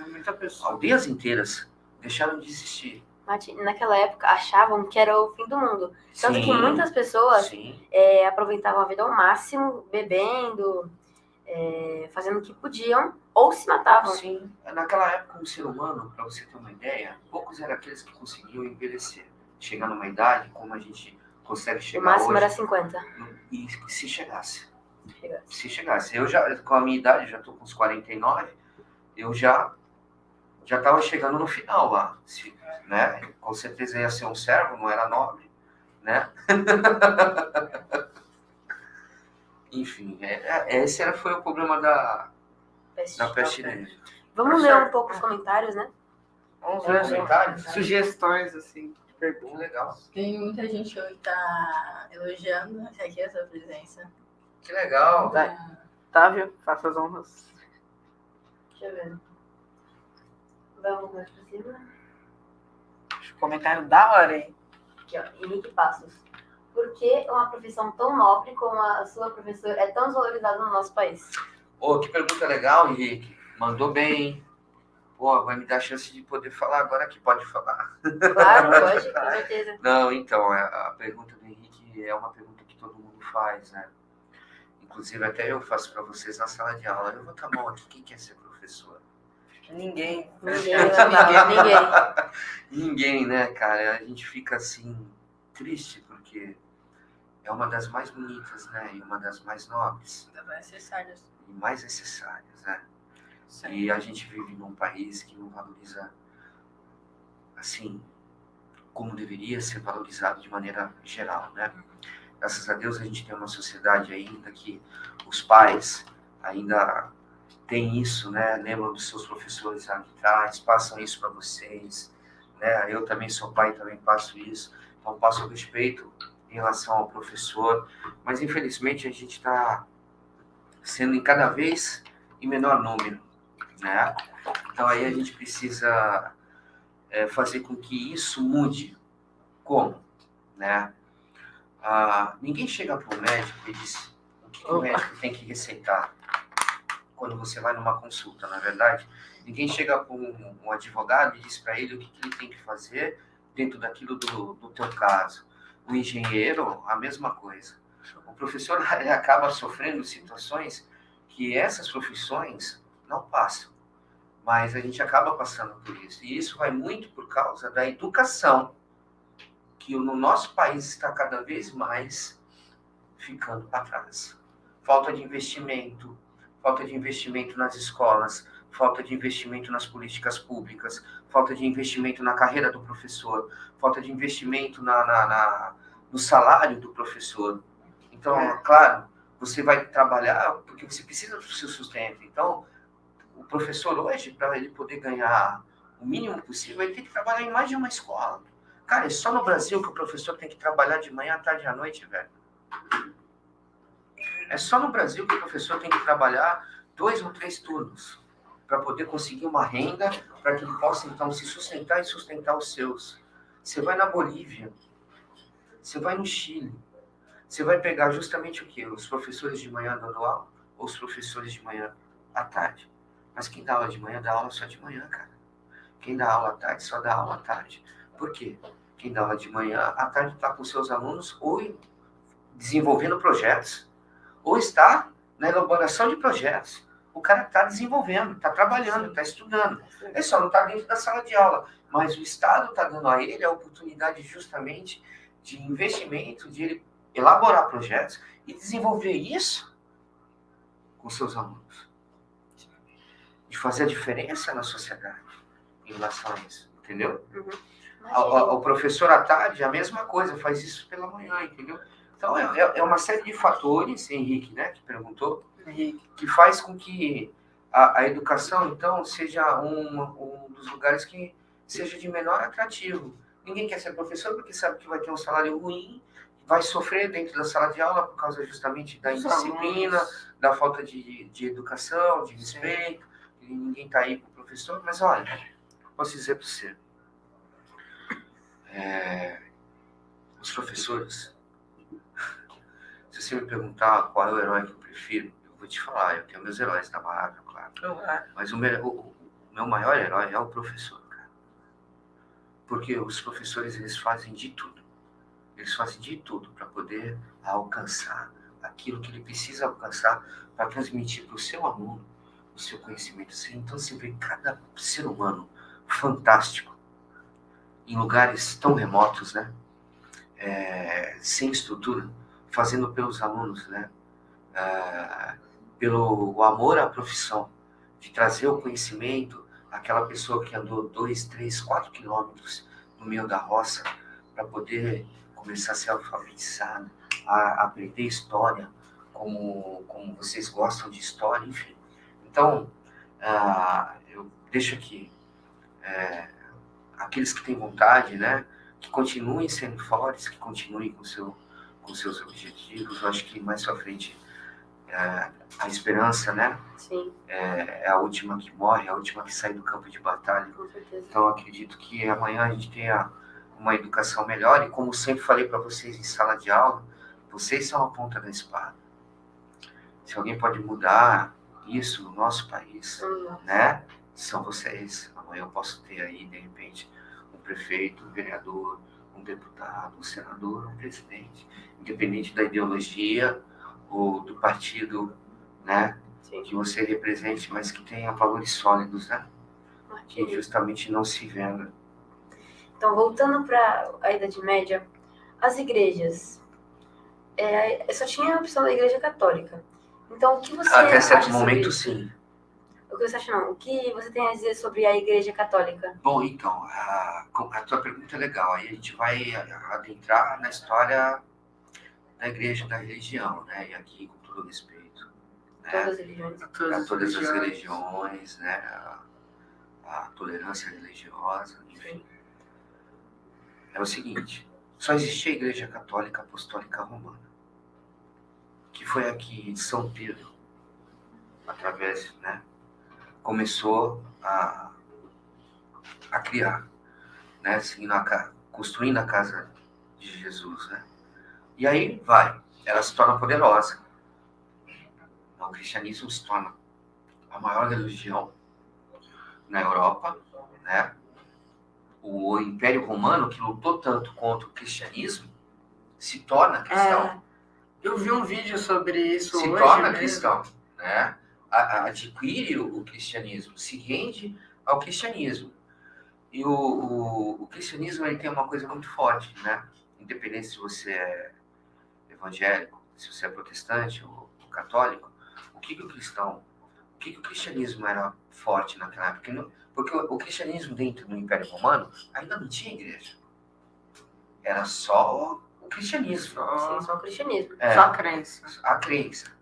deixaram de existir. Naquela época achavam que era o fim do mundo. Tanto que muitas pessoas aproveitavam a vida ao máximo, bebendo, fazendo o que podiam, ou se matavam. Sim, naquela época o ser humano, para você ter uma ideia, poucos eram aqueles que conseguiam envelhecer. Chegar numa idade como a gente consegue chegar hoje. O máximo era 50. E se chegasse. Se chegasse. Eu já, com a minha idade, já estou com uns 49, eu já estava chegando no final lá. Né? Com certeza ia ser um servo, não era nobre, né? Enfim, esse foi o problema da peste negra. Vamos ler um pouco os comentários, né? Vamos ver comentários? Sugestões, assim, de perguntas. Legal. Tem muita gente hoje que tá elogiando aqui a sua presença. Que legal. Otávio, faça as honras. Deixa eu ver. Vamos mais pra cima. Comentário da hora, hein? Aqui, ó. Henrique Passos. Por que uma profissão tão nobre como a sua professora é tão desvalorizada no nosso país? Que pergunta legal, Henrique. Mandou bem. Vai me dar a chance de poder falar agora que pode falar. Claro, pode, com certeza. Não, então, a pergunta do Henrique é uma pergunta que todo mundo faz, né? Inclusive, até eu faço para vocês na sala de aula. Eu vou botar a mão aqui. Quem quer ser professor? Ninguém. Ninguém, né, cara? A gente fica, assim, triste, porque é uma das mais bonitas, né? E uma das mais nobres. Das mais necessárias. E mais necessárias, né? Sim. E a gente vive num país que não valoriza, assim, como deveria ser valorizado de maneira geral, né? Graças a Deus a gente tem uma sociedade ainda que os pais ainda têm isso, né? Lembram dos seus professores lá de trás, passam isso para vocês, né? Eu também sou pai, também passo isso, então passo o respeito em relação ao professor, mas infelizmente a gente está sendo em cada vez em menor número, né? Então aí a gente precisa fazer com que isso mude. Como? Né? Ninguém chega para o médico e diz o que o médico tem que receitar quando você vai numa consulta, na verdade. Ninguém chega para um advogado e diz para ele o que ele tem que fazer dentro daquilo do teu caso. O engenheiro, a mesma coisa. O professor acaba sofrendo situações que essas profissões não passam. mas a gente acaba passando por isso. E isso vai muito por causa da educação, que no nosso país está cada vez mais ficando para trás. Falta de investimento nas escolas, falta de investimento nas políticas públicas, falta de investimento na carreira do professor, falta de investimento no salário do professor. Então, claro, você vai trabalhar porque você precisa do seu sustento. Então, o professor hoje, para ele poder ganhar o mínimo possível, ele tem que trabalhar em mais de uma escola. Cara, é só no Brasil que o professor tem que trabalhar de manhã, à tarde e à noite, velho. É só no Brasil que o professor tem que trabalhar 2 ou 3 turnos para poder conseguir uma renda, para que ele possa, então, se sustentar e sustentar os seus. Você vai na Bolívia, você vai no Chile, você vai pegar justamente o quê? Os professores de manhã dando aula ou os professores de manhã à tarde? Mas quem dá aula de manhã, dá aula só de manhã, cara. Quem dá aula à tarde, só dá aula à tarde. Por quê? Quem dá aula de manhã, à tarde está com seus alunos ou desenvolvendo projetos, ou está na elaboração de projetos. O cara está desenvolvendo, está trabalhando, está estudando. Ele só não está dentro da sala de aula, mas o Estado está dando a ele a oportunidade justamente de investimento, de ele elaborar projetos e desenvolver isso com seus alunos. De fazer a diferença na sociedade em relação a isso, entendeu? O professor à tarde, a mesma coisa, faz isso pela manhã, entendeu? Então, é uma série de fatores, Henrique, né, que perguntou, que faz com que a educação, então, seja um dos lugares que seja de menor atrativo. Ninguém quer ser professor porque sabe que vai ter um salário ruim, vai sofrer dentro da sala de aula por causa justamente da indisciplina, da falta de educação, de respeito. E ninguém está aí com o professor, mas olha, posso dizer para você, os professores, se você me perguntar qual é o herói que eu prefiro, eu vou te falar, eu tenho meus heróis da Marvel, claro. Mas o meu maior herói é o professor, cara. Porque os professores, eles fazem de tudo. Eles fazem de tudo para poder alcançar aquilo que ele precisa alcançar para transmitir para o seu aluno o seu conhecimento. Então você vê cada ser humano fantástico em lugares tão remotos, né? Sem estrutura, fazendo pelos alunos, né? Pelo amor à profissão, de trazer o conhecimento àquela pessoa que andou 2, 3, 4 quilômetros no meio da roça para poder começar a ser alfabetizado, a aprender história, como vocês gostam de história, enfim. Então, eu deixo aqui aqueles que têm vontade, né, que continuem sendo fortes, que continuem com seus objetivos. Eu acho que mais pra frente a esperança, né? Sim. É a última que morre, é a última que sai do campo de batalha. Com certeza. Então, eu acredito que amanhã a gente tenha uma educação melhor e, como sempre falei para vocês em sala de aula, vocês são a ponta da espada. Se alguém pode mudar isso no nosso país, né? São vocês. Amanhã eu posso ter aí, de repente, um prefeito, um vereador, um deputado, um senador, um presidente, independente da ideologia ou do partido, né? Sim. Que você represente, mas que tenha valores sólidos, né? Que justamente não se venda. Então, voltando para a Idade Média, as igrejas, só tinha a opção da Igreja Católica. Então, o que você Até certo acha momento, sobre sim. O que você acha, não? O que você tem a dizer sobre a Igreja Católica? Bom, então, a tua pergunta é legal. Aí a gente vai adentrar na história da igreja, da religião, né? E aqui, com todo respeito, né? Todas as religiões. Para todas as religiões, né? A tolerância religiosa, enfim. É o seguinte, só existia a Igreja Católica Apostólica Romana, que foi aqui de São Pedro, através, né? Começou a criar, né? Construindo a casa de Jesus, né? E aí ela se torna poderosa. O cristianismo se torna a maior religião na Europa, né? O Império Romano, que lutou tanto contra o cristianismo, se torna cristão. Eu vi um vídeo sobre isso Se hoje torna mesmo. cristão, né? adquire o cristianismo, se rende ao cristianismo. E o cristianismo ele tem uma coisa muito forte, né? Independente se você é evangélico, se você é protestante ou católico, o que o cristianismo era forte naquela época? Porque o cristianismo dentro do Império Romano ainda não tinha igreja. Era só o cristianismo. Sim, só o cristianismo. Só a crença. A crença.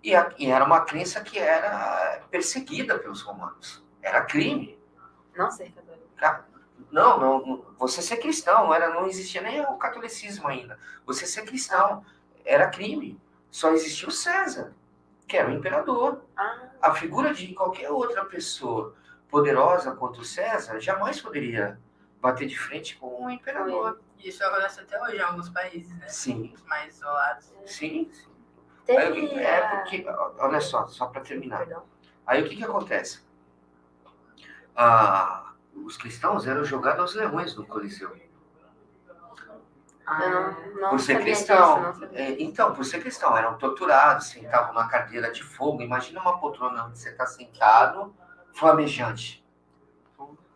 E era uma crença que era perseguida pelos romanos. Era crime. Não ser católico. Não, você ser cristão, não existia nem o catolicismo ainda. Você ser cristão era crime. Só existia o César, que era o imperador. A figura de qualquer outra pessoa poderosa contra o César jamais poderia bater de frente com o imperador. Isso acontece até hoje em alguns países, né? Sim. Os mais isolados. Sim. Teve Porque, olha só para terminar. Perdão. Aí o que acontece? Os cristãos eram jogados aos leões no Coliseu. Eu não Por ser sabia cristão. disso, não sabia. Então, por ser cristão, eram torturados, sentavam na cadeira de fogo. Imagina uma poltrona onde você está sentado, flamejante.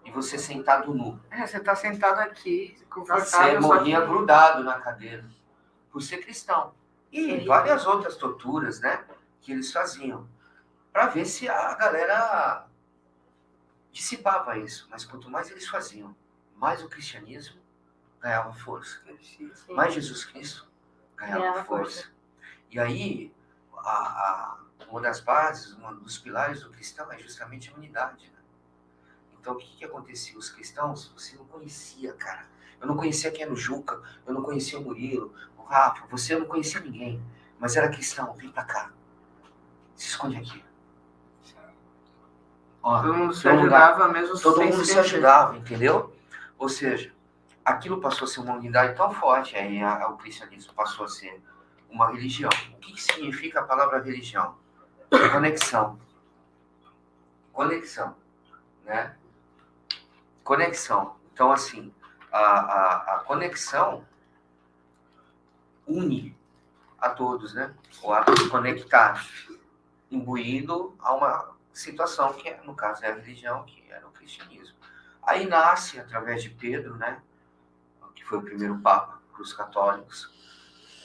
E você sentado nu. Você está sentado aqui, Você confortável. morria grudado na cadeira. Por ser cristão. E Sim. várias outras torturas, né? Que eles faziam. Para ver se a galera dissipava isso. Mas quanto mais eles faziam, mais o cristianismo ganhava força. Sim. Mais Jesus Cristo ganhava força. E aí, uma das bases, um dos pilares do cristão é justamente a unidade. Né? Então, o que acontecia? Os cristãos, você não conhecia, cara. Eu não conhecia quem era o Juca, eu não conhecia o Murilo, o Rafa, você não conhecia ninguém. Mas era cristão, vem pra cá. Se esconde aqui. Ó, Todo mundo se ajudava mesmo. todo sem mundo se ser- ajudava, entendeu? Ou seja, aquilo passou a ser uma unidade tão forte, aí o cristianismo passou a ser uma religião. O que significa a palavra religião? Conexão. Conexão, né? Conexão. Então, assim, a conexão une a todos, né? O ato de conectar, imbuído a uma situação que, no caso, é a religião, que era o cristianismo. Aí nasce, através de Pedro, né? Que foi o primeiro papa para os católicos.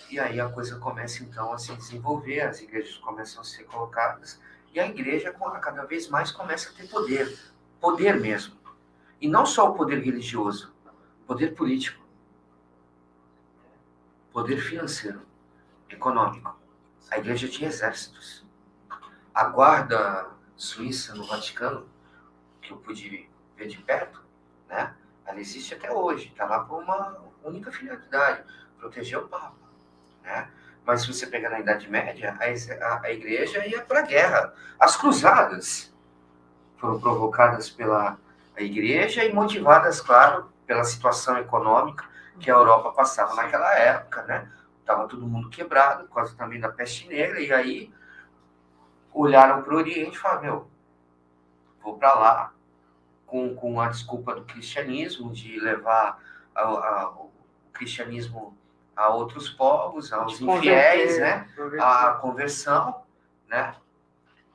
E aí a coisa começa, então, a se desenvolver, as igrejas começam a ser colocadas, e a igreja, cada vez mais, começa a ter poder. Poder mesmo. E não só o poder religioso, poder político, poder financeiro, econômico. A igreja tinha exércitos. A guarda suíça no Vaticano, que eu pude ver de perto, né? Ela existe até hoje, está lá por uma única finalidade, proteger o Papa, né? Mas se você pegar na Idade Média, a igreja ia para a guerra. As cruzadas foram provocadas pela igreja e motivadas, claro, pela situação econômica que a Europa passava naquela época, né? Estava todo mundo quebrado, por causa também da peste negra, e aí olharam para o Oriente e falaram, vou para lá, com a desculpa do cristianismo, de levar o cristianismo a outros povos, aos infiéis, né? A conversão, né?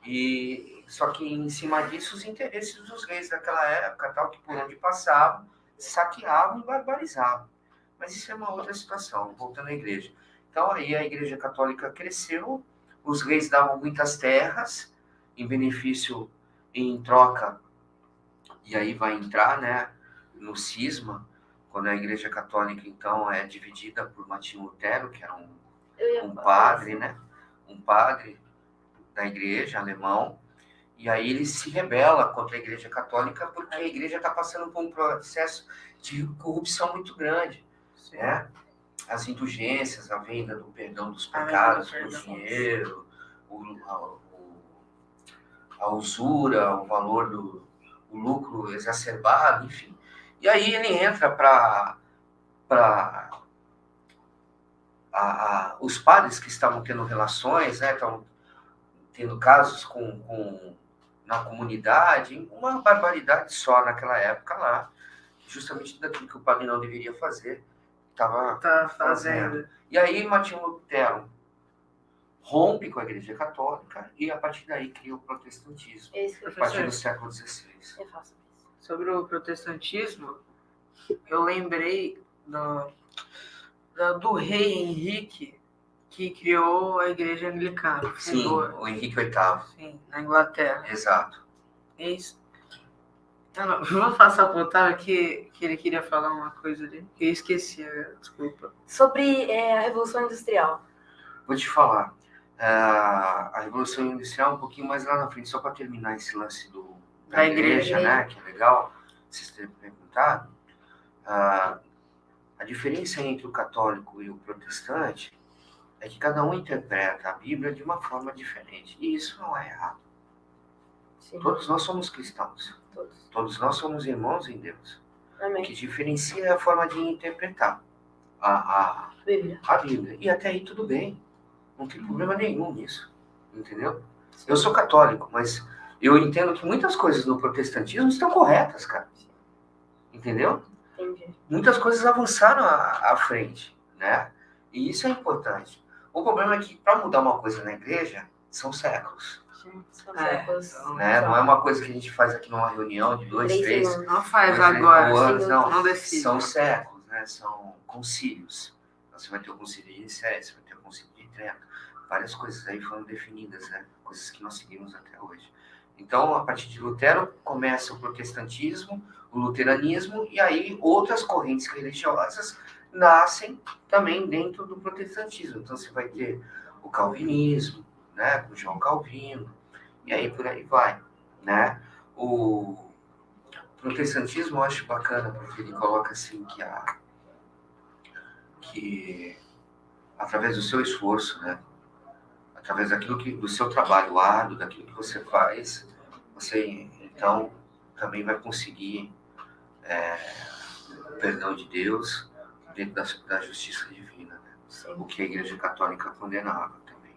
E só que em cima disso os interesses dos reis daquela época, tal, que por onde passavam, saqueavam e barbarizavam. Mas isso é uma outra situação, voltando à igreja. Então aí a igreja católica cresceu, os reis davam muitas terras em benefício, em troca. E aí vai entrar, né, no cisma, quando a Igreja Católica, então, é dividida por Martinho Lutero, que era um padre, né, um padre da Igreja alemão, e aí ele se rebela contra a Igreja Católica porque a Igreja está passando por um processo de corrupção muito grande, né? As indulgências, a venda do perdão dos pecados, o dinheiro, a usura, o valor do o lucro exacerbado, enfim. E aí ele entra para os padres que estavam tendo relações, né, estavam tendo casos na comunidade, uma barbaridade só naquela época lá, justamente daquilo que o padre não deveria fazer, estava fazendo. E aí Martinho Lutero rompe com a Igreja Católica e a partir daí cria o protestantismo, Esse que eu a partir Professor, do século XVI. faço isso. sobre o protestantismo, eu lembrei do rei Henrique, que criou a igreja anglicana. Sim, fundou, o Henrique VIII. sim, na Inglaterra. Exato. É isso. Eu não, vou passar pro Otávio que ele queria falar uma coisa ali, que eu esqueci, desculpa. Sobre a Revolução Industrial. Vou te falar. A Revolução Industrial um pouquinho mais lá na frente, só para terminar esse lance da Da igreja, igreja. né? Que é legal vocês terem perguntado. A diferença entre o católico e o protestante é que cada um interpreta a Bíblia de uma forma diferente. E isso não é errado. Sim, Todos nós somos cristãos. todos. Todos nós somos irmãos em Deus. O Amém. que diferencia é a forma de interpretar a Bíblia. Bíblia. E até aí tudo bem. Não tem problema nenhum nisso. Entendeu? Eu sou católico, mas eu entendo que muitas coisas no protestantismo estão corretas, cara. Entendeu? Entendi. Muitas coisas avançaram à frente, né? E isso é importante. O problema é que para mudar uma coisa na igreja, são séculos. Sim, são É, séculos. então, Né? Não é uma coisa que a gente faz aqui numa reunião de 2, 3 3, segundos. não faz 2, 3 agora. anos, não não. decide. São séculos, né? São concílios. Você vai ter o concílio de Nicéia, você vai ter o concílio de Trento. Várias coisas aí foram definidas, né? Coisas que nós seguimos até hoje. Então, a partir de Lutero, começa o protestantismo, o luteranismo, e aí outras correntes religiosas nascem também dentro do protestantismo. Então, você vai ter o calvinismo, né? Com João Calvino, e aí por aí vai, né? O protestantismo eu acho bacana, porque ele coloca assim que através do seu esforço, né? Através do seu trabalho árduo, daquilo que você faz, você então também vai conseguir o perdão de Deus dentro da justiça divina, né? O que a Igreja Católica condenava também.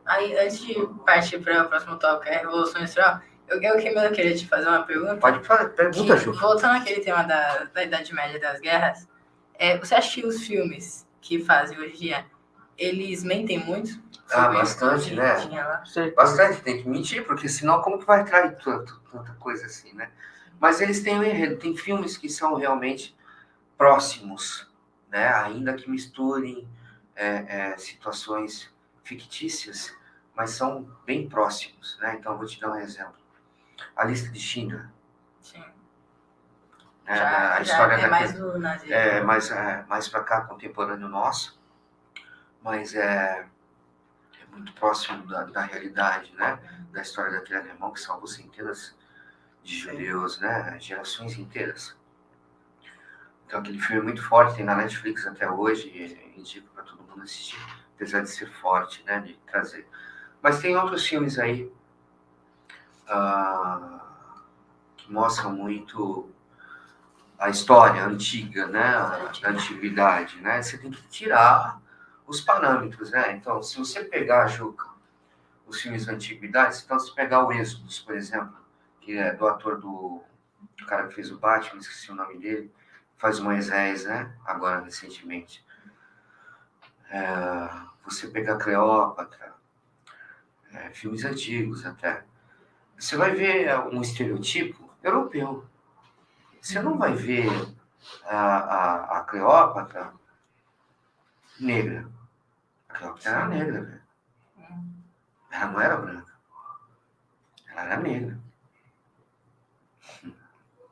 Aí, antes de partir para o próximo tópico, que é a Revolução Industrial, eu queria te fazer uma pergunta. Pode fazer, pergunta, Ju. Voltando àquele tema da Idade Média das guerras, você acha que os filmes que fazem hoje em dia, eles mentem muito? Bastante, né? Bastante, tem que mentir, porque senão como que vai atrair tanta coisa assim, né? Mas eles têm um enredo, tem filmes que são realmente próximos, né? Ainda que misturem situações fictícias, mas são bem próximos, né? Então, vou te dar um exemplo. A Lista de Schindler. Sim. A história é mais do nazismo. Mais para cá, contemporâneo nosso, mas é muito próximo da realidade, né? Da história daquele alemão que salvou centenas de judeus, né? Gerações inteiras. Então, aquele filme é muito forte, tem na Netflix até hoje, e indico para todo mundo assistir, apesar de ser forte, né? De trazer. Mas tem outros filmes aí que mostram muito a história antiga, né? Da antiguidade, né? Você tem que tirar os parâmetros, né? Então, se você pegar, Juca, os filmes da antiguidade, então se pegar o Êxodos, por exemplo, que é do ator do cara que fez o Batman, esqueci o nome dele, faz o Moisés, né? Agora, recentemente. Você pegar Cleópatra, filmes antigos até. Você vai ver um estereotipo europeu. Você não vai ver a Cleópatra negra. A Cleópatra era negra, velho. Ela não era branca. Ela era negra.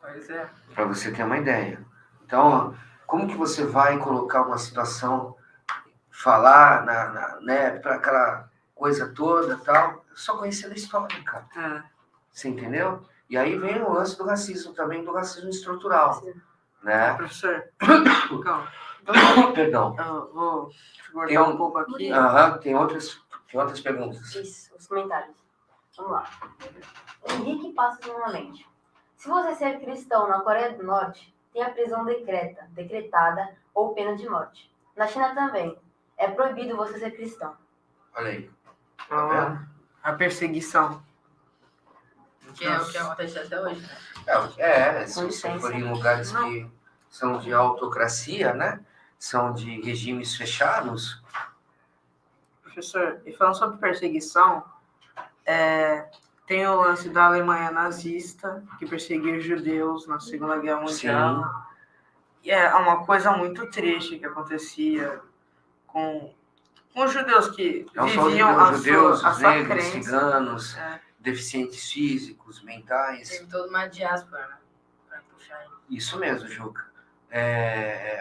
Pois é. Para você ter uma ideia. Então, como que você vai colocar uma situação, falar né, para aquela coisa toda e tal, só conhecendo a história, cara. Você entendeu? E aí vem o lance do racismo também, do racismo estrutural. Né? Professor, calma. Perdão. Eu vou cortar um pouco aqui. Tem outras perguntas. Isso, os comentários. Vamos lá. Henrique Passos novamente. Se você ser cristão na Coreia do Norte, tem a prisão decretada ou pena de morte. Na China também. É proibido você ser cristão. Olha aí. Tá vendo? A perseguição. Que é o que acontece até hoje, né? Se você for em lugares que são de autocracia, né? São de regimes fechados, Professor, e falando sobre perseguição, tem o lance da Alemanha nazista, que perseguia os judeus na Segunda Guerra Mundial. Sim. E é uma coisa muito triste que acontecia com os judeus que Não só os viviam judeus, a os sua negros, crença. ciganos, É. deficientes físicos, mentais. Teve toda uma diáspora, né? Pra puxar ele. Isso mesmo, Juca.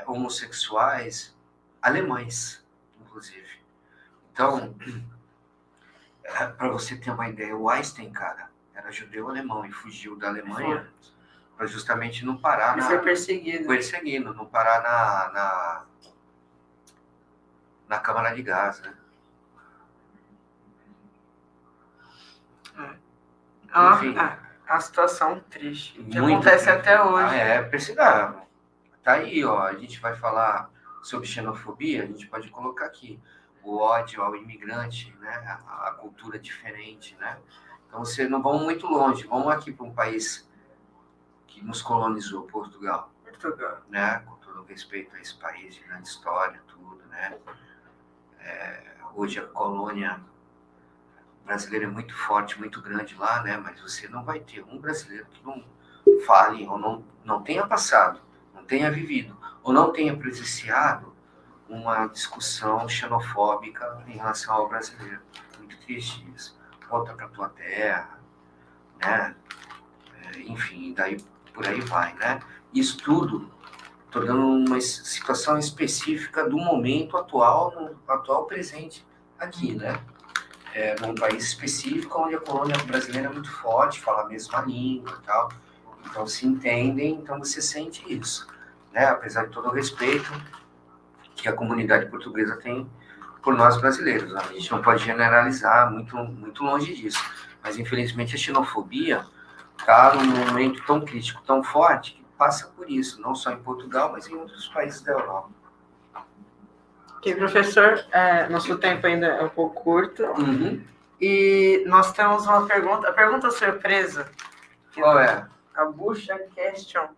Homossexuais alemães, inclusive. Então, para você ter uma ideia, o Einstein, cara, era judeu-alemão e fugiu da Alemanha para justamente não parar Ele foi perseguido. não parar na Câmara de Gás, né? Enfim. A situação triste, que Muito acontece triste. até hoje. Perseguiram. Tá aí, ó. A gente vai falar sobre xenofobia, a gente pode colocar aqui o ódio ao imigrante, né? A cultura diferente, né? Então, você não vamos muito longe. Vamos aqui para um país que nos colonizou, Portugal, né? Com todo respeito a esse país de grande história, tudo, né? Hoje a colônia brasileira é muito forte, muito grande lá, né? Mas você não vai ter um brasileiro que não fale ou não tenha passado, não tenha vivido, ou não tenha presenciado uma discussão xenofóbica em relação ao brasileiro. Muito triste isso. Volta para tua terra, né? Enfim, daí por aí vai, né? Isso tudo, estou dando uma situação específica do momento atual, no atual presente aqui, né? Num país específico onde a colônia brasileira é muito forte, fala a mesma língua e tal, então se entendem, então você sente isso, né? Apesar de todo o respeito que a comunidade portuguesa tem por nós brasileiros, a gente não pode generalizar, muito longe disso, mas infelizmente a xenofobia está num momento tão crítico, tão forte, que passa por isso, não só em Portugal, mas em outros países da Europa. Ok, professor, nosso tempo ainda é um pouco curto. Uhum. E nós temos uma pergunta, a pergunta surpresa. Qual é? A bucha question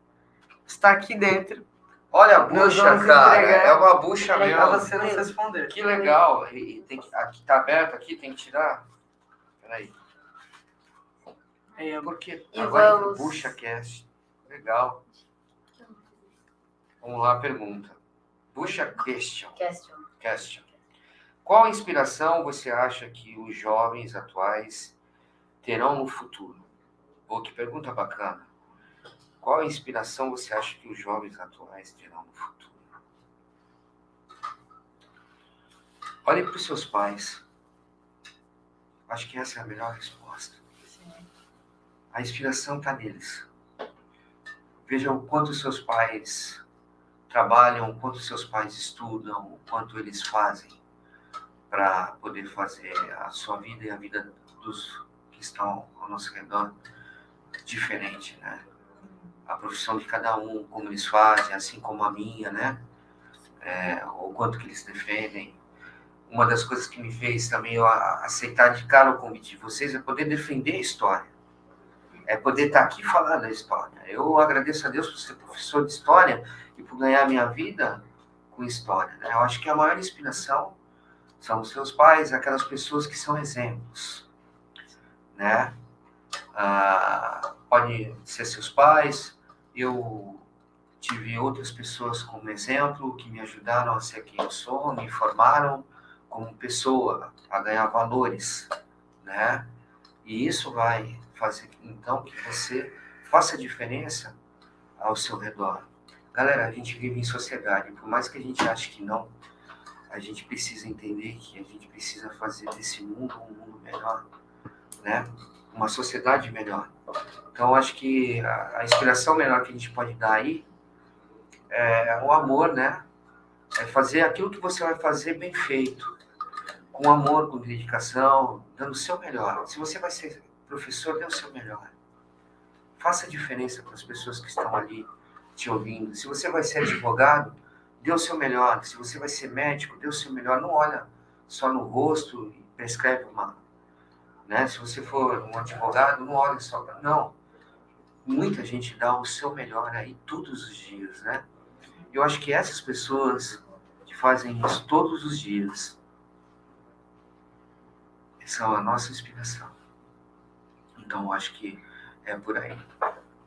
está aqui dentro. Olha a Nós bucha, vamos cara, entregar é uma bucha para mesmo. você nos responder. Que legal. Aqui tá aberto aqui, tem que tirar? Peraí. Por quê? E Agora vamos- bucha cast. Legal. Vamos lá, pergunta. Bucha question. Question. Qual inspiração você acha que os jovens atuais terão no futuro? Pô, que pergunta bacana. Qual inspiração você acha que os jovens atuais terão no futuro? Olhe para os seus pais. Acho que essa é a melhor resposta. A inspiração está neles. Veja o quanto seus pais trabalham, o quanto seus pais estudam, o quanto eles fazem para poder fazer a sua vida e a vida dos que estão ao nosso redor diferente, né? A profissão de cada um, como eles fazem, assim como a minha, né? O quanto que eles defendem. Uma das coisas que me fez também eu aceitar de cara o convite de vocês é poder defender a história. É poder estar aqui e falar da história. Eu agradeço a Deus por ser professor de história e por ganhar minha vida com história, né? Eu acho que a maior inspiração são os seus pais, aquelas pessoas que são exemplos, né? Pode ser seus pais. Eu tive outras pessoas como exemplo que me ajudaram a ser quem eu sou, me formaram como pessoa, a ganhar valores, né? E isso vai fazer então que você faça diferença ao seu redor. Galera, a gente vive em sociedade, por mais que a gente ache que não, a gente precisa entender que a gente precisa fazer desse mundo um mundo melhor, né? Uma sociedade melhor. Então, acho que a inspiração melhor que a gente pode dar aí é o amor, né? É fazer aquilo que você vai fazer bem feito, com amor, com dedicação, dando o seu melhor. Se você vai ser professor, dê o seu melhor. Faça a diferença para as pessoas que estão ali te ouvindo. Se você vai ser advogado, dê o seu melhor. Se você vai ser médico, dê o seu melhor. Não olha só no rosto e prescreve uma... Né? Se você for um advogado, não olha só... Não. Muita gente dá o seu melhor aí todos os dias, né? Eu acho que essas pessoas que fazem isso todos os dias são a nossa inspiração. Então, eu acho que é por aí.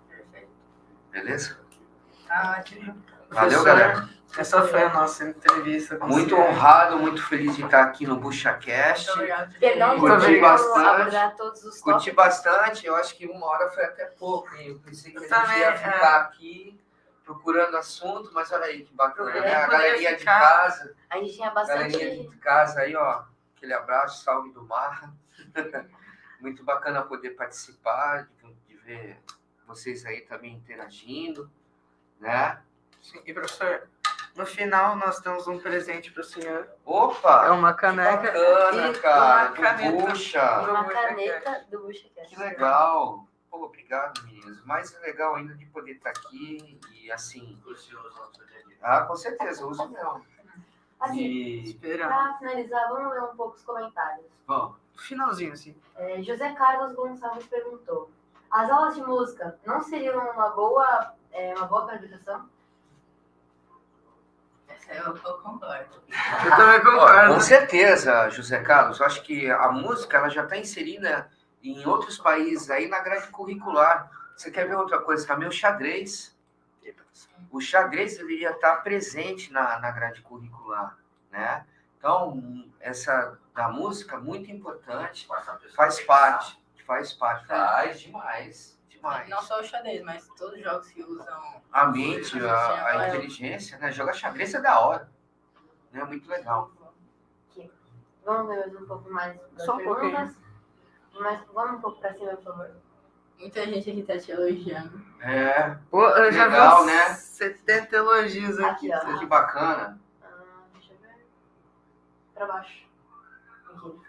Perfeito. Beleza? Tá ótimo. Valeu, Professor, galera. Essa foi a nossa entrevista com Muito você. honrado, muito feliz de estar aqui no BuchaCast. Muito obrigado. Perdão, Curti não bastante. abordar todos os Curti tópicos. bastante, eu acho que 1 hora foi até pouco, hein? Eu pensei que a gente Também, ia ficar aqui procurando assunto, mas olha aí que bacana, Eu né? A poderia galerinha de ficar. casa, A gente tinha galerinha bastante. de casa aí, ó, aquele abraço, salve do mar. Muito bacana poder participar, de ver vocês aí também interagindo, né? Sim. E, professor, no final nós temos um presente para o senhor. Opa! É uma Que caneca bacana, e cara, uma do caneta. Bucha. Uma Bucha caneta do BuchaCast. Que legal! Pô, obrigado, meninos. Mais legal ainda de poder estar aqui e assim. Ah, com certeza, eu uso mesmo. Assim, E. Esperar. pra finalizar, vamos ler um pouco os comentários. Bom, Finalzinho, assim. José Carlos Gonçalves perguntou: as aulas de música não seriam uma boa para a educação? Essa eu concordo. Eu também ó, concordo. com certeza, José Carlos. Eu acho que a música ela já está inserida em outros países aí na grade curricular. Você quer ver outra coisa também? O xadrez. O xadrez deveria estar presente na grade curricular, né? Então, essa da música muito importante, faz parte demais, demais. Não só o xadrez, mas todos os jogos que usam A mente, a inteligência, né? Jogar xadrez é da hora, né? Muito legal. Vamos ver mais um pouco mais das Só um perguntas. Mas vamos um pouco para cima, por favor. Muita gente aqui tá te elogiando. É, Pô, eu já Legal, vi uns né? 70 elogios aqui. Aqui, ó. que bacana. Deixa eu ver. Para baixo. Aqui.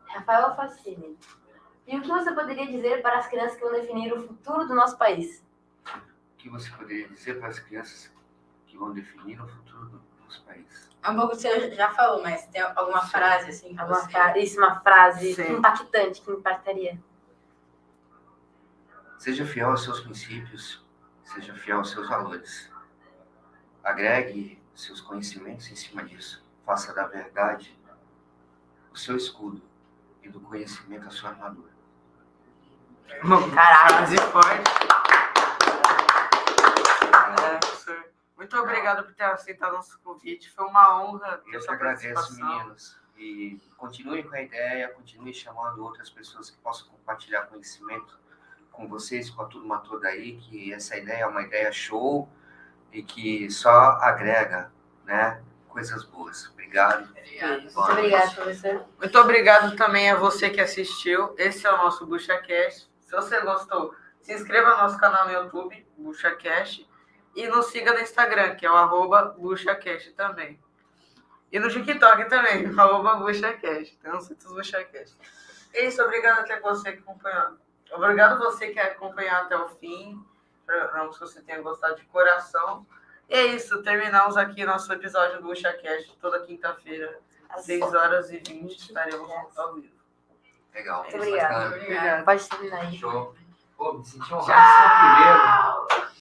Rafael Facini. E o que você poderia dizer para as crianças que vão definir o futuro do nosso país? O que você poderia dizer para as crianças que vão definir o futuro do nosso país? É um pouco que você já falou, mas tem alguma frase assim que você... Isso, uma frase Sim. impactante que impactaria. Seja fiel aos seus princípios, seja fiel aos seus valores. Agregue seus conhecimentos em cima disso. Faça da verdade o seu escudo e do conhecimento a sua armadura. Caraca. Frase forte. Professor, muito obrigado por ter aceitado nosso convite. Foi uma honra ter Eu que sua agradeço, participação. meninos. E continuem com a ideia, continuem chamando outras pessoas que possam compartilhar conhecimento com vocês, com a turma toda aí, que essa ideia é uma ideia show e que só agrega, né, coisas boas. Obrigado. Obrigado. Muito obrigada, professor. Muito obrigado também a você que assistiu. Esse é o nosso BuchaCast. Se você gostou, se inscreva no nosso canal no YouTube, BuchaCast, e nos siga no Instagram, que é o @BuchaCast também. E no TikTok também, @BuchaCast. Temos muitos BuchaCast. É isso, obrigado até você que acompanhou. Obrigado você que acompanhou até o fim. Esperamos que você tenha gostado de coração. E é isso, terminamos aqui nosso episódio do BuchaCast toda quinta-feira, às 6h20, estaremos ao vivo. Legal. Muito obrigada. Bacana. Obrigado. Pode terminar aí. Show. Pô, me senti honrado de ser o primeiro.